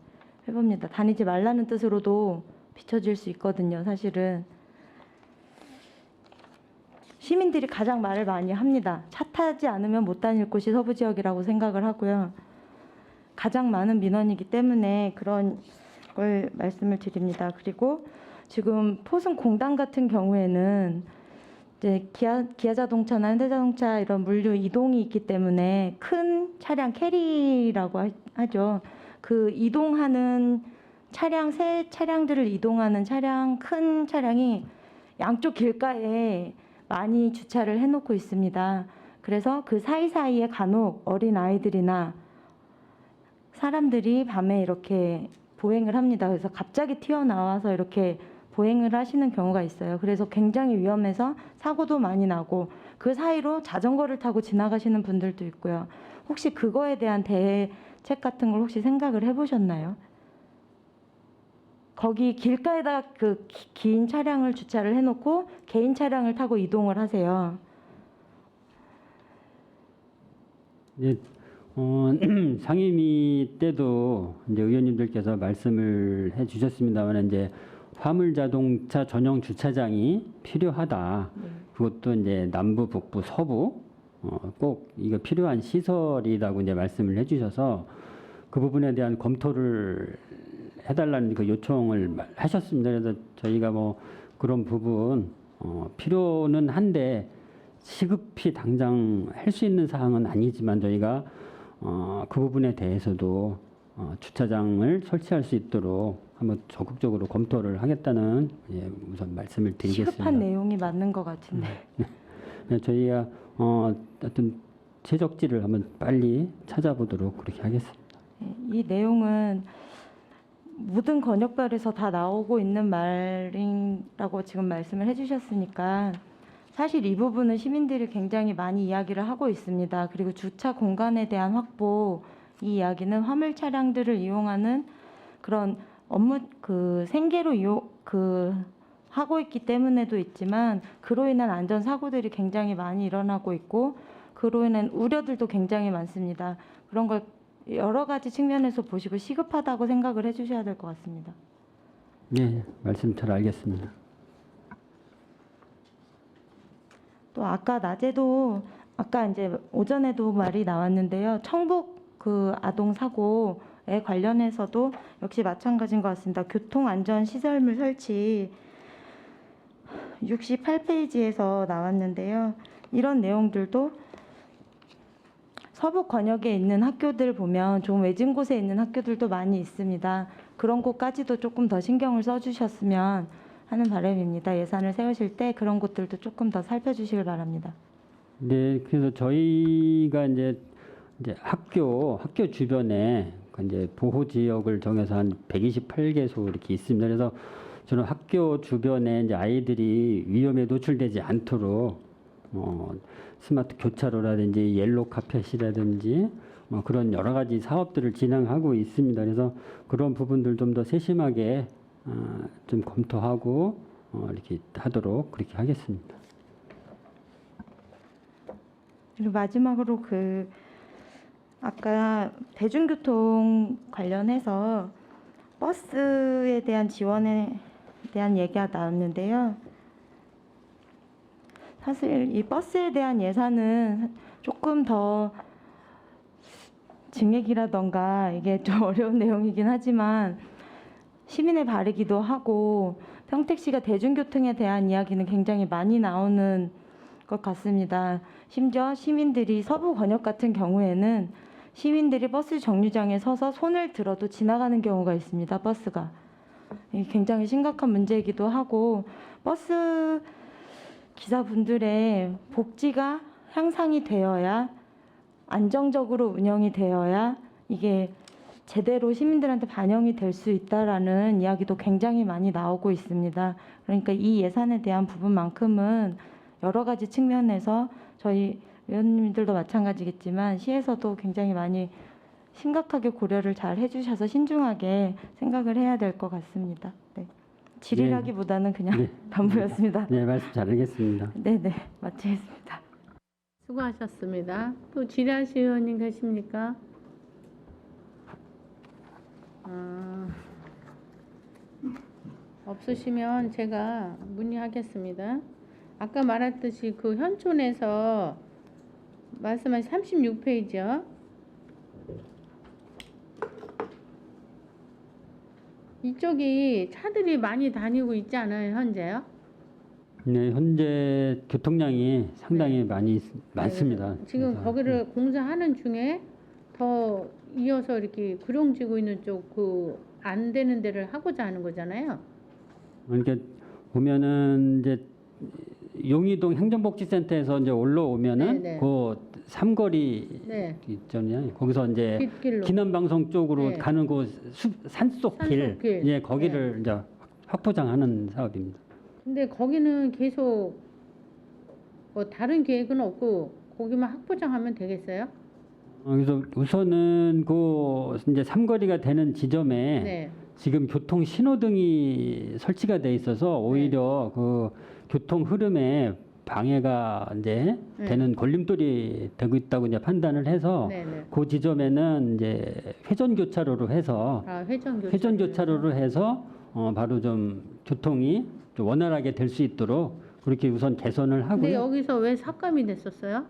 해봅니다. 다니지 말라는 뜻으로도 비춰질 수 있거든요. 사실은 시민들이 가장 말을 많이 합니다. 차 타지 않으면 못 다닐 곳이 서부 지역이라고 생각을 하고요. 가장 많은 민원이기 때문에 그런 걸 말씀을 드립니다. 그리고 지금 포승 공단 같은 경우에는 이제 기아자동차나 현대자동차 이런 물류 이동이 있기 때문에 큰 차량 캐리라고 하죠. 그 이동하는 차량, 새 차량들을 이동하는 차량, 큰 차량이 양쪽 길가에 많이 주차를 해놓고 있습니다. 그래서 그 사이사이에 간혹 어린 아이들이나 사람들이 밤에 이렇게 보행을 합니다. 그래서 갑자기 튀어나와서 이렇게 보행을 하시는 경우가 있어요. 그래서 굉장히 위험해서 사고도 많이 나고 그 사이로 자전거를 타고 지나가시는 분들도 있고요. 혹시 그거에 대한 대책 같은 걸 혹시 생각을 해보셨나요? 거기 길가에다가 그 긴 차량을 주차를 해놓고 개인 차량을 타고 이동을 하세요. 예, 상임위 때도 이제 의원님들께서 말씀을 해주셨습니다만 이제 화물 자동차 전용 주차장이 필요하다. 그것도 이제 남부, 북부, 서부 꼭 이거 필요한 시설이라고 이제 말씀을 해주셔서 그 부분에 대한 검토를 해달라는 그 요청을 하셨습니다. 그래서 저희가 뭐 그런 부분 필요는 한데 시급히 당장 할 수 있는 사항은 아니지만 저희가 그 부분에 대해서도 주차장을 설치할 수 있도록 한번 적극적으로 검토를 하겠다는 우선 말씀을 드리겠습니다. 시급한 내용이 맞는 것 같은데. 네, 저희가 어떤 최적지를 한번 빨리 찾아보도록 그렇게 하겠습니다. 이 내용은 모든 권역별에서 다 나오고 있는 말이라고 지금 말씀을 해주셨으니까 사실 이 부분은 시민들이 굉장히 많이 이야기를 하고 있습니다. 그리고 주차 공간에 대한 확보, 이 이야기는 화물 차량들을 이용하는 그런 업무 생계로 하고 있기 때문에도 있지만 그로 인한 안전 사고들이 굉장히 많이 일어나고 있고 그로 인한 우려들도 굉장히 많습니다. 그런 걸 여러 가지 측면에서 보시고 시급하다고 생각을 해주셔야 될 것 같습니다. 네, 말씀 잘 알겠습니다. 또 아까 낮에도 아까 이제 오전에도 말이 나왔는데요. 청북 그 아동 사고에 관련해서도 역시 마찬가지인 것 같습니다. 교통안전시설물 설치 68페이지에서 나왔는데요. 이런 내용들도 서부 권역에 있는 학교들 보면 좀 외진 곳에 있는 학교들도 많이 있습니다. 그런 곳까지도 조금 더 신경을 써주셨으면 하는 바람입니다. 예산을 세우실 때 그런 곳들도 조금 더 살펴주시길 바랍니다. 네, 그래서 저희가 이제 학교 주변에 이제 보호 지역을 정해서 한 128개소 이렇게 있습니다. 그래서 저는 학교 주변에 이제 아이들이 위험에 노출되지 않도록 스마트 교차로라든지 옐로 카펫이라든지 그런 여러 가지 사업들을 진행하고 있습니다. 그래서 그런 부분들 좀 더 세심하게 좀 검토하고 이렇게 하도록 그렇게 하겠습니다. 그리고 마지막으로 아까 대중교통 관련해서 버스에 대한 지원에 대한 얘기가 나왔는데요. 사실 이 버스에 대한 예산은 조금 더 증액이라던가 이게 좀 어려운 내용이긴 하지만 시민의 바라기도 하고 평택시가 대중교통에 대한 이야기는 굉장히 많이 나오는 것 같습니다. 심지어 시민들이 서부 권역 같은 경우에는 시민들이 버스 정류장에 서서 손을 들어도 지나가는 경우가 있습니다. 버스가. 이게 굉장히 심각한 문제이기도 하고 버스 기사분들의 복지가 향상이 되어야 안정적으로 운영이 되어야 이게 제대로 시민들한테 반영이 될 수 있다라는 이야기도 굉장히 많이 나오고 있습니다. 그러니까 이 예산에 대한 부분만큼은 여러 가지 측면에서 저희 의원님들도 마찬가지겠지만 시에서도 굉장히 많이 심각하게 고려를 잘 해주셔서 신중하게 생각을 해야 될 것 같습니다. 네. 질의라기보다는 그냥 네. 반부였습니다. 네, 말씀 잘 알겠습니다. 네네, 마치겠습니다. 수고하셨습니다. 또 질의하실 의원님 계십니까? 없으시면 제가 문의하겠습니다. 아까 말했듯이 그 현촌에서 말씀하신 36페이지요. 이쪽이 차들이 많이 다니고 있지 않아요, 현재요? 네, 현재 교통량이 상당히 많습니다. 지금 그래서, 거기를 공사하는 중에 더 이어서 이렇게 구룡지구 있는 쪽 그 안 되는 데를 하고자 하는 거잖아요. 그러니까 보면은 이제 용의동 행정복지센터에서 이제 올라오면은 네네. 그 삼거리 네. 있잖아요. 거기서 이제 빗길로. 기남방송 쪽으로 네. 가는 그 산속길, 산속길. 예, 거기를 네. 이제 확보장하는 사업입니다. 근데 거기는 계속 뭐 다른 계획은 없고 거기만 확보장하면 되겠어요? 그래서 우선은 그 이제 삼거리가 되는 지점에 네. 지금 교통 신호등이 설치가 돼 있어서 오히려 그 교통 흐름에 방해가 이제 네. 되는 걸림돌이 되고 있다고 이제 판단을 해서 네네. 그 지점에는 이제 회전 교차로로 해서 회전 교차로로 해서 바로 좀 교통이 좀 원활하게 될 수 있도록 그렇게 우선 개선을 근데 하고요. 여기서 왜 삭감이 됐었어요?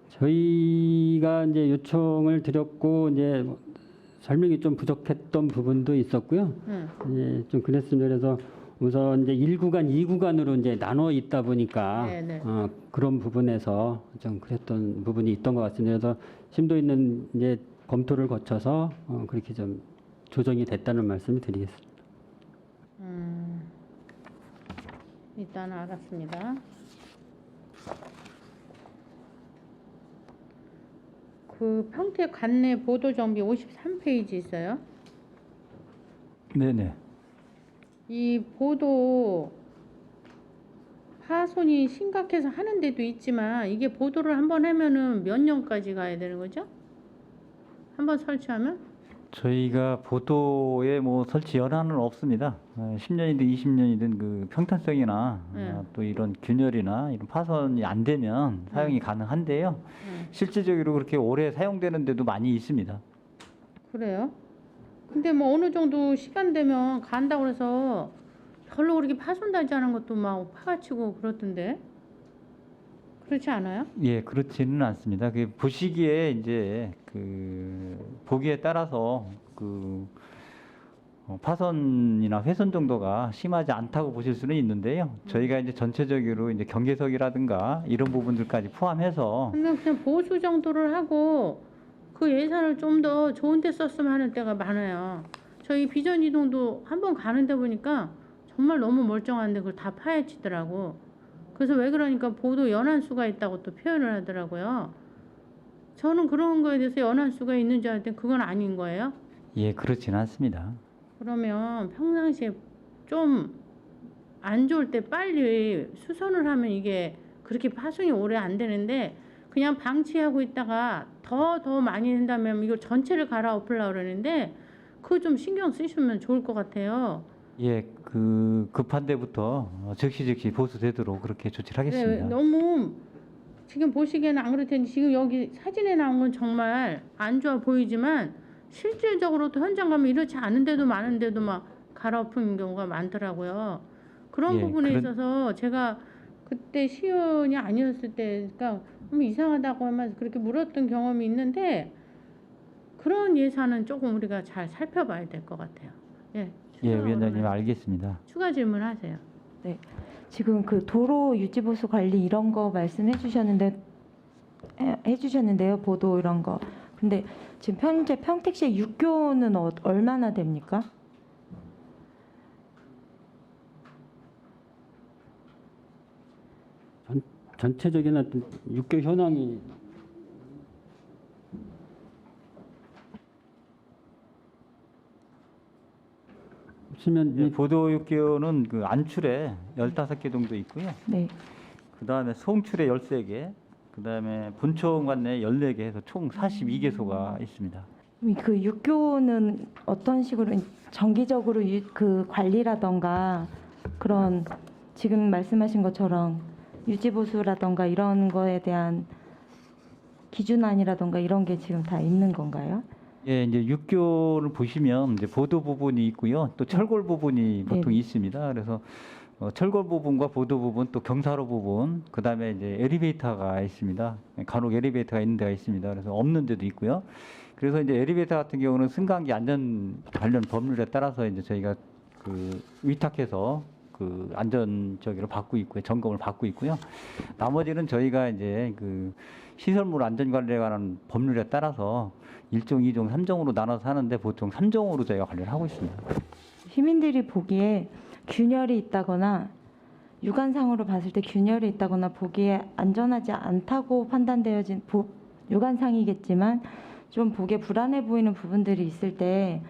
저희가 이제 요청을 드렸고 이제 설명이 좀 부족했던 부분도 있었고요. 이제 좀 그랬습니다. 그래서 우선 이제 1구간, 2구간으로 이제 나눠 있다 보니까 네네. 그런 부분에서 좀 그랬던 부분이 있던 것 같습니다. 그래서 심도 있는 이제 검토를 거쳐서 그렇게 좀 조정이 됐다는 말씀을 드리겠습니다. 일단 알았습니다. 그 평택 관내 보도 정비 53페이지 있어요. 네네. 이 보도 파손이 심각해서 하는 데도 있지만 이게 보도를 한번 하면은 몇 년까지 가야 되는 거죠? 한번 설치하면? 저희가 보도에 뭐 설치 연한은 없습니다. 10년이든 20년이든 그 평탄성이나 또 이런 균열이나 이런 파손이 안 되면 사용이 가능한데요. 실질적으로 그렇게 오래 사용되는 데도 많이 있습니다. 그래요? 근데 뭐 어느 정도 시간 되면 간다고 해서 별로 그렇게 파손되지 않은 것도 막 파가치고 그렇던데 그렇지 않아요? 예, 그렇지는 않습니다. 그 보시기에 이제 그 보기에 따라서 그 파손이나 훼손 정도가 심하지 않다고 보실 수는 있는데요. 저희가 이제 전체적으로 이제 경계석이라든가 이런 부분들까지 포함해서 근데 그냥 보수 정도를 하고 그 예산을 좀 더 좋은 데 썼으면 하는 때가 많아요. 저희 비전 이동도 한번 가는데 보니까 정말 너무 멀쩡한데 그걸 다 파헤치더라고. 그래서 왜 그러니까 보도 연한수가 있다고 또 표현을 하더라고요. 저는 그런 거에 대해서 연한수가 있는 줄 알았더니 그건 아닌 거예요. 예, 그렇지는 않습니다. 그러면 평상시에 좀 안 좋을 때 빨리 수선을 하면 이게 그렇게 파손이 오래 안 되는데 그냥 방치하고 있다가 더 많이 된다면 이걸 전체를 갈아엎으려고 그러는데 그거 좀 신경 쓰시면 좋을 것 같아요. 예, 그 급한 데부터 즉시 보수되도록 그렇게 조치를 하겠습니다. 네, 너무 지금 보시기에는 안 그럴 텐데 지금 여기 사진에 나온 건 정말 안 좋아 보이지만 실질적으로 또 현장 가면 이렇지 않은데도 많은데도 막 갈아엎은 경우가 많더라고요. 그런 예, 부분에 있어서 제가 그때 시의원이 아니었을 때 그러니까 이상하다고 하면서 그렇게 물었던 경험이 있는데 그런 예산은 조금 우리가 잘 살펴봐야 될 것 같아요. 예, 예, 위원장님 알겠습니다. 추가 질문하세요. 네. 지금 그 도로 유지 보수 관리 이런 거 말씀해 주셨는데 해주셨는데요. 보도 이런 거. 근데 지금 현재 평택시의 육교는 얼마나 됩니까? 전체적인 어떤 육교 현황이 예, 보도 육교는 그 안출에 15개 정도 있고요. 네. 그다음에 송출에 13개, 그다음에 본청 관내 14개 해서 총 42개소가 있습니다. 그 육교는 어떤 식으로 정기적으로 그 관리라던가 그런 지금 말씀하신 것처럼 유지보수라던가 이런 거에 대한 기준안이라던가 이런 게 지금 다 있는 건가요? 예, 이제 육교를 보시면 이제 보도 부분이 있고요. 또 철골 부분이 보통 있습니다. 그래서 철골 부분과 보도 부분, 또 경사로 부분, 그다음에 이제 엘리베이터가 있습니다. 간혹 엘리베이터가 있는 데가 있습니다. 그래서 없는 데도 있고요. 그래서 이제 엘리베이터 같은 경우는 승강기 안전 관련 법률에 따라서 이제 저희가 그 위탁해서 그 안전 저기를 받고 있고요. 점검을 받고 있고요. 나머지는 저희가 이제 그 시설물 안전 관리에 관한 법률에 따라서 1종, 2종, 3종으로 나눠서 하는데 보통 3종으로 저희가 관리를 하고 있습니다. 시민들이 보기에 균열이 있다거나 육안상으로 봤을 때 균열이 있다거나 보기에 안전하지 않다고 판단되어진 육안상이겠지만 좀 보기에 불안해 보이는 부분들이 있을 때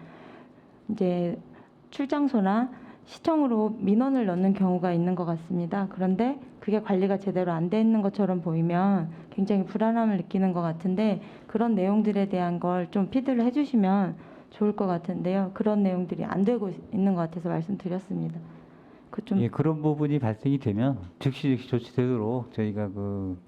이제 출장소나 시청으로 민원을 넣는 경우가 있는 것 같습니다. 그런데 그게 관리가 제대로 안 돼 있는 것처럼 보이면 굉장히 불안함을 느끼는 것 같은데 그런 내용들에 대한 걸 좀 피드를 해주시면 좋을 것 같은데요. 그런 내용들이 안 되고 있는 것 같아서 말씀드렸습니다. 예, 그런 부분이 발생이 되면 즉시 조치되도록 저희가 그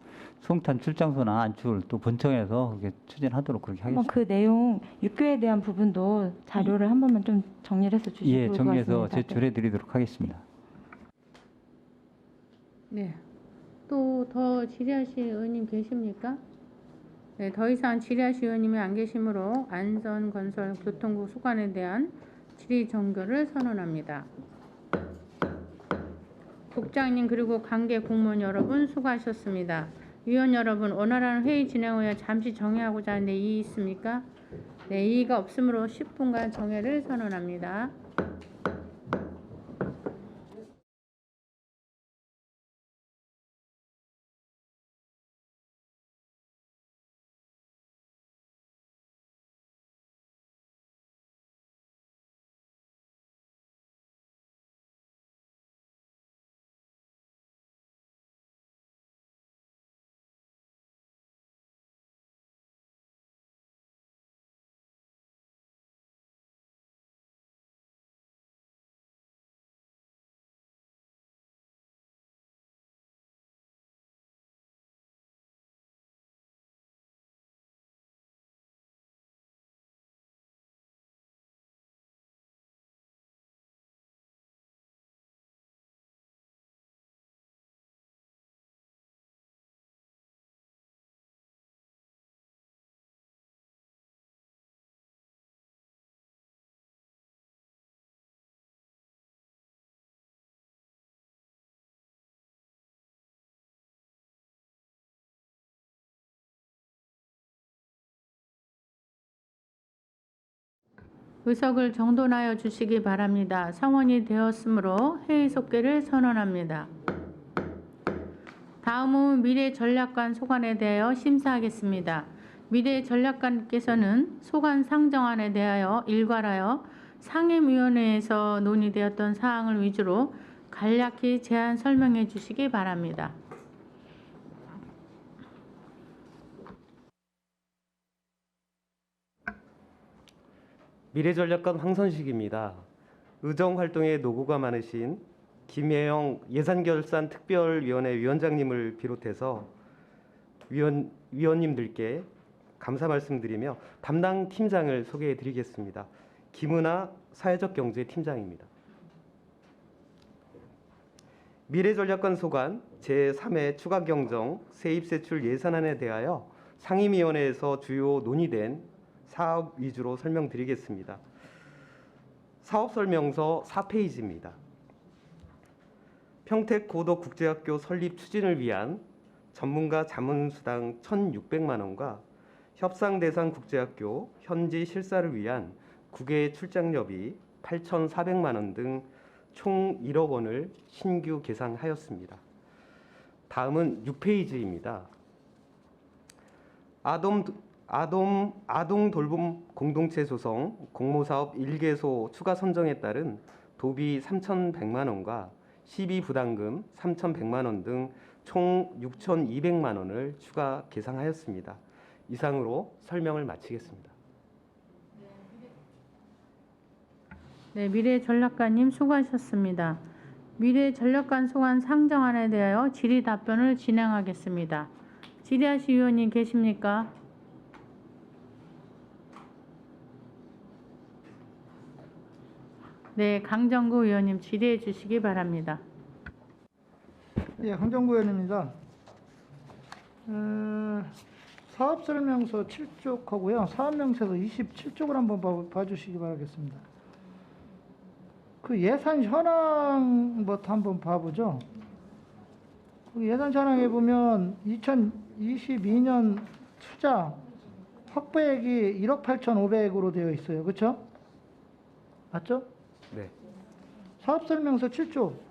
송탄 출장소나 안출 또 본청에서 그렇게 추진하도록 그렇게 한번 하겠습니다. 그 내용 육교에 대한 부분도 자료를 한 번만 좀 정리를 해서 주시면 예, 좋을 것 정리해서 같습니다. 제출해 드리도록 하겠습니다. 네. 또 더 질의하실 의원님 계십니까? 네, 더 이상 질의하실 의원님이 안 계시므로 안전건설교통부 소관에 대한 질의 종결을 선언합니다. 국장님 그리고 관계 공무원 여러분 수고하셨습니다. 위원 여러분, 원활한 회의 진행 후에 잠시 정회하고자 하는데 이의 있습니까? 네, 이의가 없으므로 10분간 정회를 선언합니다. 의석을 정돈하여 주시기 바랍니다. 성원이 되었으므로 회의 속개를 선언합니다. 다음은 미래전략관 소관에 대하여 심사하겠습니다. 미래전략관께서는 소관 상정안에 대하여 일괄하여 상임위원회에서 논의되었던 사항을 위주로 간략히 제안 설명해 주시기 바랍니다. 미래전략관 황선식입니다. 의정활동에 노고가 많으신 김혜영 예산결산특별위원회 위원장님을 비롯해서 위원님들께 감사 말씀드리며 담당 팀장을 소개해 드리겠습니다. 김은하 사회적경제팀장입니다. 미래전략관 소관 제3회 추가경정 세입세출 예산안에 대하여 상임위원회에서 주요 논의된 사업 위주로 설명드리겠습니다. 사업설명서 4페이지입니다. 평택고덕국제학교 설립 추진을 위한 전문가 자문수당 1,600만 원과 협상 대상 국제학교 현지 실사를 위한 국외 출장료비 8,400만 원 등 총 1억 원을 신규 계상하였습니다. 다음은 6페이지입니다. 아동 돌봄 공동체 조성 공모사업 1개소 추가 선정에 따른 도비 3,100만 원과 시비 부담금 3,100만 원 등 총 6,200만 원을 추가 계상하였습니다. 이상으로 설명을 마치겠습니다. 네, 미래전략가님 수고하셨습니다. 미래전략관 소관 상정안에 대하여 질의 답변을 진행하겠습니다. 질의하실 위원님 계십니까? 네, 강정구 의원님 질의해 주시기 바랍니다. 예, 강정구 의원입니다. 사업설명서 7쪽하고요. 사업명세서 27쪽을 한번 봐주시기 바라겠습니다. 그 예산 현황부터 한번 봐보죠. 그 예산 현황에 보면 2022년 투자 확보액이 1억 8,500으로 되어 있어요. 그렇죠? 맞죠? 네. 사업설명서 7쪽.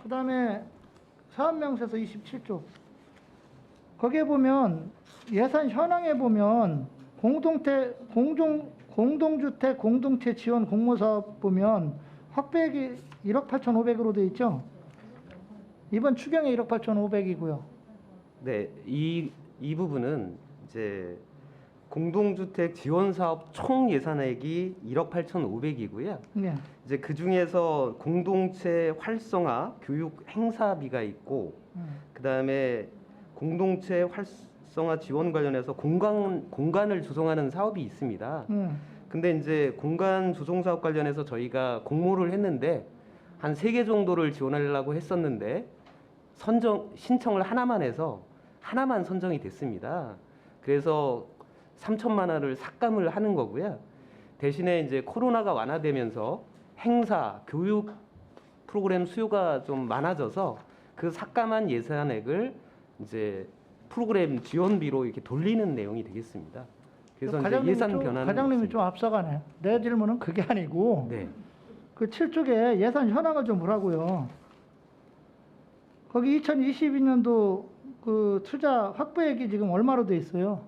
그 다음에 사업명세서 27쪽. 거기에 보면 예산 현황에 보면 공동주택 공동체 지원 공모사업 보면 확보액이 1억 8,500으로 되어 있죠. 이번 추경에 1억 8,500이고요. 네, 이 부분은 이제 공동주택 지원 사업 총 예산액이 1억 8,500이고요. 네. 이제 그 중에서 공동체 활성화 교육 행사비가 있고, 그 다음에 공동체 활성화 지원 관련해서 공간을 조성하는 사업이 있습니다. 근데 이제 공간 조성 사업 관련해서 저희가 공모를 했는데 한 3개 정도를 지원하려고 했었는데 신청을 하나만 해서 하나만 선정이 됐습니다. 그래서 3천만 원을 삭감을 하는 거고요. 대신에 이제 코로나가 완화되면서 행사, 교육 프로그램 수요가 좀 많아져서 그 삭감한 예산액을 이제 프로그램 지원비로 이렇게 돌리는 내용이 되겠습니다. 그래서 이제 예산 변화는 과장님이 좀 앞서가네. 내 질문은 그게 아니고 네. 그 7쪽에 예산 현황을 좀 보라고요. 거기 2022년도 그 투자 확보액이 지금 얼마로 돼 있어요?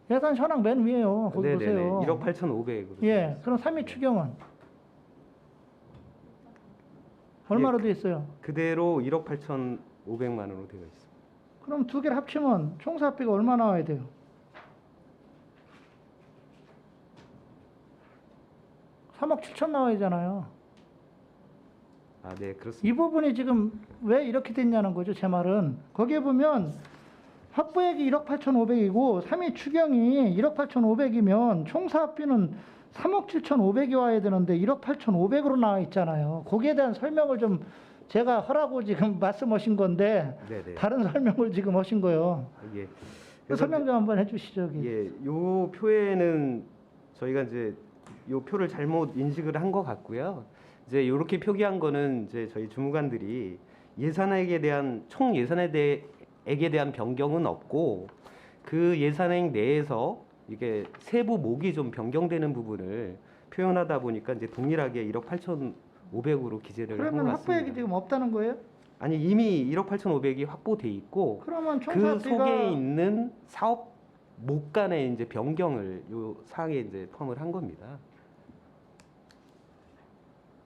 예산 현황 맨 위에요. 거기 보세요. 1억 8,500으로. 예. 그럼 3위 추경은 얼마로 돼 있어요? 그대로 1억 8,500만 원으로 되어 있습니다. 그럼 두 개를 합치면 총사업비가 얼마 나와야 돼요? (3억 7천) 나와야 되잖아요. 아, 네, 그렇습니다. 이 부분이 지금 왜 이렇게 됐냐는 거죠. 제 말은 거기에 보면 확보액이 1억 8,500이고 3위 추경이 1억 8,500이면 총사업비는 3억 7,500이 와야 되는데 1억 8,500으로 나와 있잖아요. 거기에 대한 설명을 좀 제가 하라고 지금 말씀하신 건데 네네. 다른 설명을 지금 하신 거예요. 예. 그 설명 좀 한번 해주시죠. 여기. 예, 요 표에는 저희가 이제 요 표를 잘못 인식을 한 것 같고요. 이제 이렇게 표기한 거는 이제 저희 주무관들이 예산액에 대한 총 예산액에 대한 변경은 없고 그 예산액 내에서 이게 세부 목이 좀 변경되는 부분을 표현하다 보니까 이제 동일하게 1억 8,500으로 기재를 한 것 그러면 같습니다. 확보액이 지금 없다는 거예요? 아니 이미 1억 8,500이 확보돼 있고 그러면 그 총사업비가 속에 있는 사업 목 간의 이제 변경을 요 사항에 이제 포함을 한 겁니다.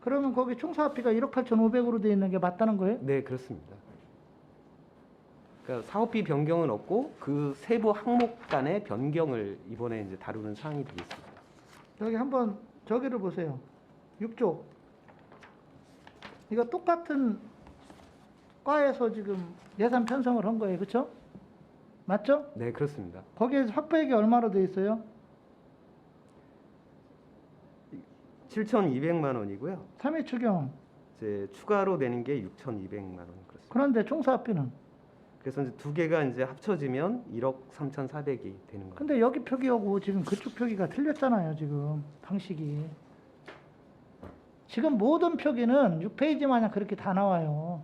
그러면 거기 총사업비가 1억 8,500으로 되어 있는 게 맞다는 거예요? 네, 그렇습니다. 그러니까 사업비 변경은 없고 그 세부 항목 간의 변경을 이번에 이제 다루는 사항이 되겠습니다. 여기 한번 저기를 보세요. 6조. 이거 똑같은 과에서 지금 예산 편성을 한 거예요. 그렇죠? 맞죠? 네, 그렇습니다. 거기에 확보액이 얼마로 돼 있어요? 7,200만 원이고요. 3회 추경. 이제 추가로 내는 게 6,200만 원 그렇습니다. 그런데 총사업비는? 그래서 이제 두 개가 이제 합쳐지면 1억 3,400이 되는 거예요. 근데 여기 표기하고 지금 그쪽 표기가 틀렸잖아요. 지금 방식이. 지금 모든 표기는 6페이지 마냥 그렇게 다 나와요.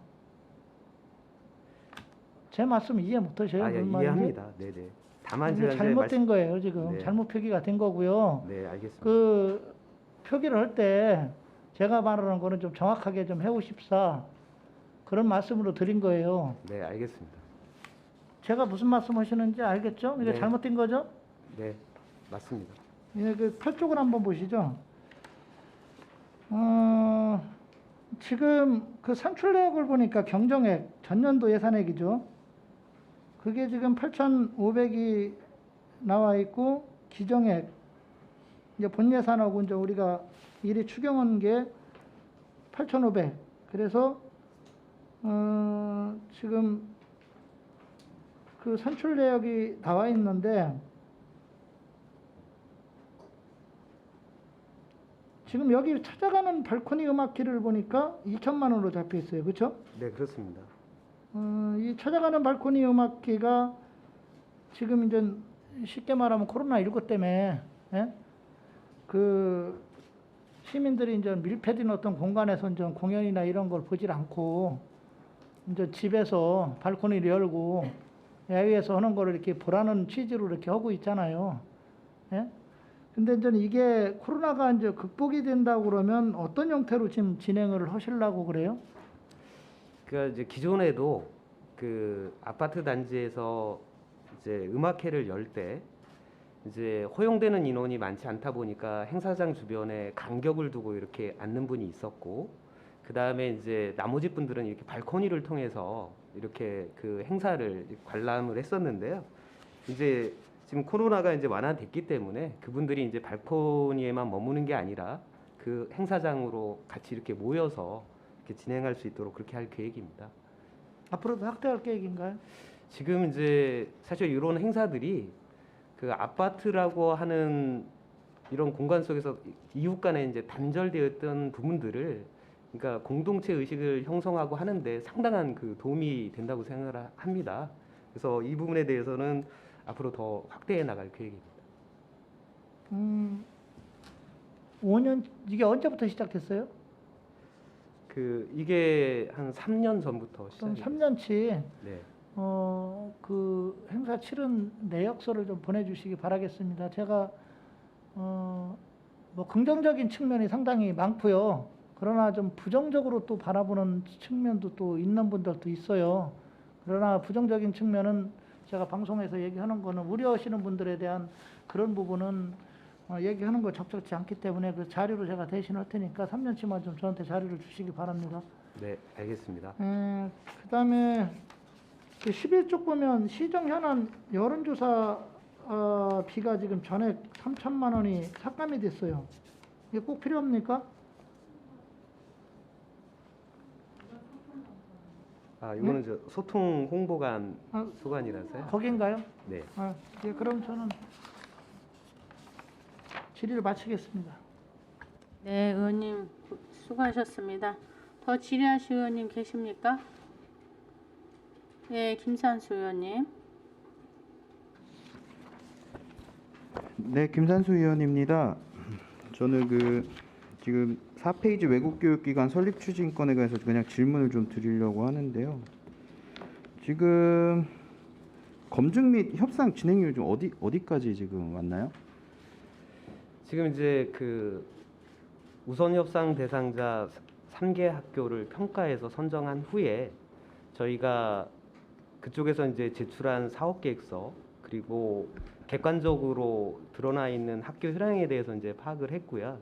제 말씀 이해 못하셔요? 아, 예, 무슨 말인지? 이해합니다. 네네. 다만 이게 제가 이제 잘못된 거예요, 지금. 네. 잘못 표기가 된 거고요. 네, 알겠습니다. 그 표기를 할 때 제가 말하는 거는 좀 정확하게 좀 해오십사 그런 말씀으로 드린 거예요. 네, 알겠습니다. 제가 무슨 말씀 하시는지 알겠죠? 이게 네. 잘못된 거죠? 네, 맞습니다. 예, 그 8쪽을 한번 보시죠. 지금 그 산출 내역을 보니까 경정액, 전년도 예산액이죠. 그게 지금 8,500이 나와 있고, 기정액, 이제 본 예산하고 이제 우리가 미리 추경한 게 8,500. 그래서, 지금 그 산출 내역이 나와 있는데, 지금 여기 찾아가는 발코니 음악기를 보니까 2천만 원으로 잡혀 있어요. 그렇죠? 네, 그렇습니다. 이 찾아가는 발코니 음악기가 지금 이제 쉽게 말하면 코로나19 때문에 예? 그 시민들이 이제 밀폐된 어떤 공간에서 이제 공연이나 이런 걸 보질 않고 이제 집에서 발코니를 열고 야외에서 하는 거를 이렇게 보라는 취지로 이렇게 하고 있잖아요. 예? 근데 이제 이게 코로나가 이제 극복이 된다고 그러면 어떤 형태로 지금 진행을 하시려고 그래요? 그러니까 이제 기존에도 그 아파트 단지에서 이제 음악회를 열 때 이제 허용되는 인원이 많지 않다 보니까 행사장 주변에 간격을 두고 이렇게 앉는 분이 있었고, 그 다음에 이제 나머지 분들은 이렇게 발코니를 통해서 이렇게 그 행사를 관람을 했었는데요. 이제 지금 코로나가 이제 완화됐기 때문에 그분들이 이제 발코니에만 머무는 게 아니라 그 행사장으로 같이 이렇게 모여서 이렇게 진행할 수 있도록 그렇게 할 계획입니다. 앞으로도 확대할 계획인가요? 지금 이제 사실 이런 행사들이 그 아파트라고 하는 이런 공간 속에서 이웃 간에 이제 단절되었던 부분들을, 그러니까 공동체 의식을 형성하고 하는데 상당한 그 도움이 된다고 생각을 합니다. 그래서 이 부분에 대해서는 앞으로 더 확대해 나갈 계획입니다. 5년 이게 언제부터 시작됐어요? 그 이게 한 3년 전부터 그럼 시작이 3년치 네. 그 행사 치른 내역서를 좀 보내주시기 바라겠습니다. 제가 뭐 긍정적인 측면이 상당히 많고요. 그러나 좀 부정적으로 또 바라보는 측면도 또 있는 분들도 있어요. 그러나 부정적인 측면은 제가 방송에서 얘기하는 거는 우려하시는 분들에 대한 그런 부분은 얘기하는 거 적절치 않기 때문에 그 자료를 제가 대신할 테니까 3년치만 좀 저한테 자료를 주시기 바랍니다. 네, 알겠습니다. 그다음에 그 11쪽 보면 시정 현안 여론조사 비가 지금 전액 3천만 원이 삭감이 됐어요. 이게 꼭 필요합니까? 아, 이거는 저 소통 홍보관 소관이라서요. 거긴가요? 네. 예, 그럼 저는 질의를 마치겠습니다. 네, 의원님 수고하셨습니다. 더 질의하실 의원님 계십니까? 네, 김산수 의원님. 네, 김산수 의원입니다. 저는 그 지금 4페이지 외국교육기관 설립 추진건에 관해서 그냥 질문을 좀 드리려고 하는데요. 지금 검증 및 협상 진행률 좀 어디까지 지금 왔나요? 지금 이제 그 우선 협상 대상자 3개 학교를 평가해서 선정한 후에 저희가 그쪽에서 이제 제출한 사업 계획서 그리고 객관적으로 드러나 있는 학교 현황에 대해서 이제 파악을 했고요.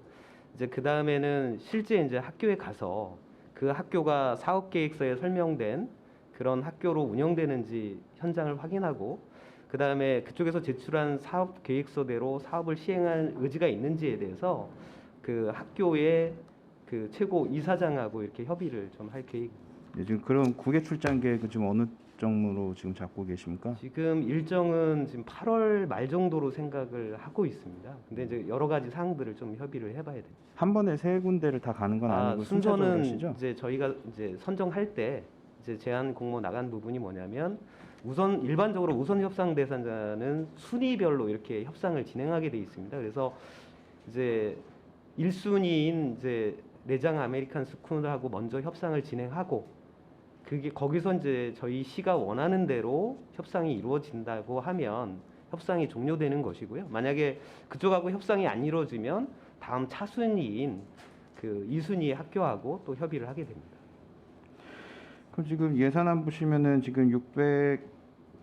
이제 그 다음에는 실제 이제 학교에 가서 그 학교가 사업 계획서에 설명된 그런 학교로 운영되는지 현장을 확인하고, 그 다음에 그쪽에서 제출한 사업 계획서대로 사업을 시행할 의지가 있는지에 대해서 그 학교의 그 최고 이사장하고 이렇게 협의를 좀 할 계획입니다. 네, 지금 그럼 국외 출장 계획은 지금 어느 정도로 지금 잡고 계십니까? 지금 일정은 지금 8월 말 정도로 생각을 하고 있습니다. 근데 이제 여러 가지 사항들을 좀 협의를 해봐야 됩니다. 한 번에 세 군데를 다 가는 건 아니고 순서대로 순서는 하시죠? 이제 저희가 이제 선정할 때 이제 제안 공모 나간 부분이 뭐냐면 우선 일반적으로 우선 협상 대상자는 순위별로 이렇게 협상을 진행하게 돼 있습니다. 그래서 이제 1순위인 이제 내장 아메리칸 스쿨하고 먼저 협상을 진행하고 그게 거기서 이제 저희 시가 원하는 대로 협상이 이루어진다고 하면 협상이 종료되는 것이고요. 만약에 그쪽하고 협상이 안 이루어지면 다음 차순위인 그 2순위 학교하고 또 협의를 하게 됩니다. 그럼 지금 예산안 보시면은 지금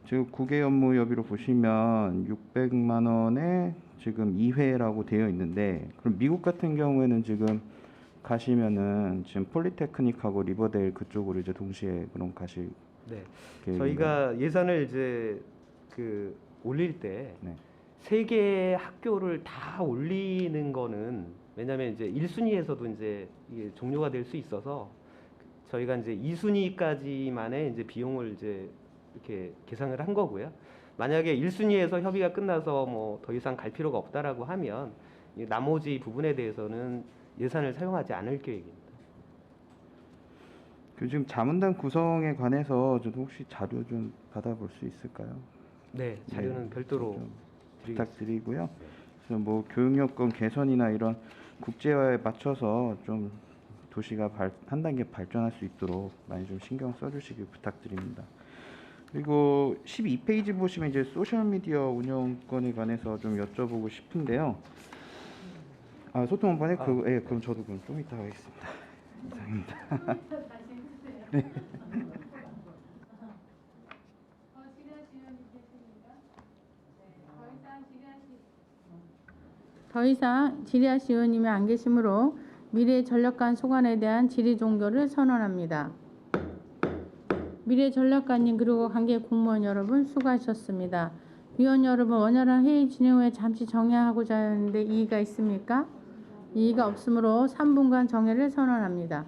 지금 국외 업무 여비로 보시면 600만 원에 지금 2회라고 되어 있는데, 그럼 미국 같은 경우에는 지금 가시면은 지금 폴리테크닉하고 리버데일 그쪽으로 이제 동시에 그럼 가실 네. 계획인가요? 저희가 예산을 이제 그 올릴 때 네. 세 개의 학교를 다 올리는 거는 왜냐하면 이제 1순위에서도 이제 이게 종료가 될 수 있어서 저희가 이제 2순위까지만의 이제 비용을 이제 이렇게 계산을 한 거고요. 만약에 1순위에서 협의가 끝나서 뭐 더 이상 갈 필요가 없다라고 하면 이 나머지 부분에 대해서는 예산을 사용하지 않을 계획입니다. 그 지금 자문단 구성에 관해서 좀 혹시 자료 좀 받아볼 수 있을까요? 네, 자료는 별도로 좀 부탁드리고요. 그래서 뭐 교육 여건 개선이나 이런 국제화에 맞춰서 좀 도시가 한 단계 발전할 수 있도록 많이 좀 신경 써주시길 부탁드립니다. 그리고 12페이지 보시면 이제 소셜미디어 운영권에 관해서 좀 여쭤보고 싶은데요. 소통 한번 해? 그럼 저도 그럼 좀 이따 하겠습니다. 이상입니다. 네. 더 이상 지리아씨 의원님이 안 계시므로 미래전략관 소관에 대한 질의 종결을 선언합니다. 미래전략관님 그리고 관계 공무원 여러분 수고하셨습니다. 위원 여러분, 원활한 회의 진행 후에 잠시 정회하고자 하는데 이의가 있습니까? 이의가 없으므로 3분간 정회를 선언합니다.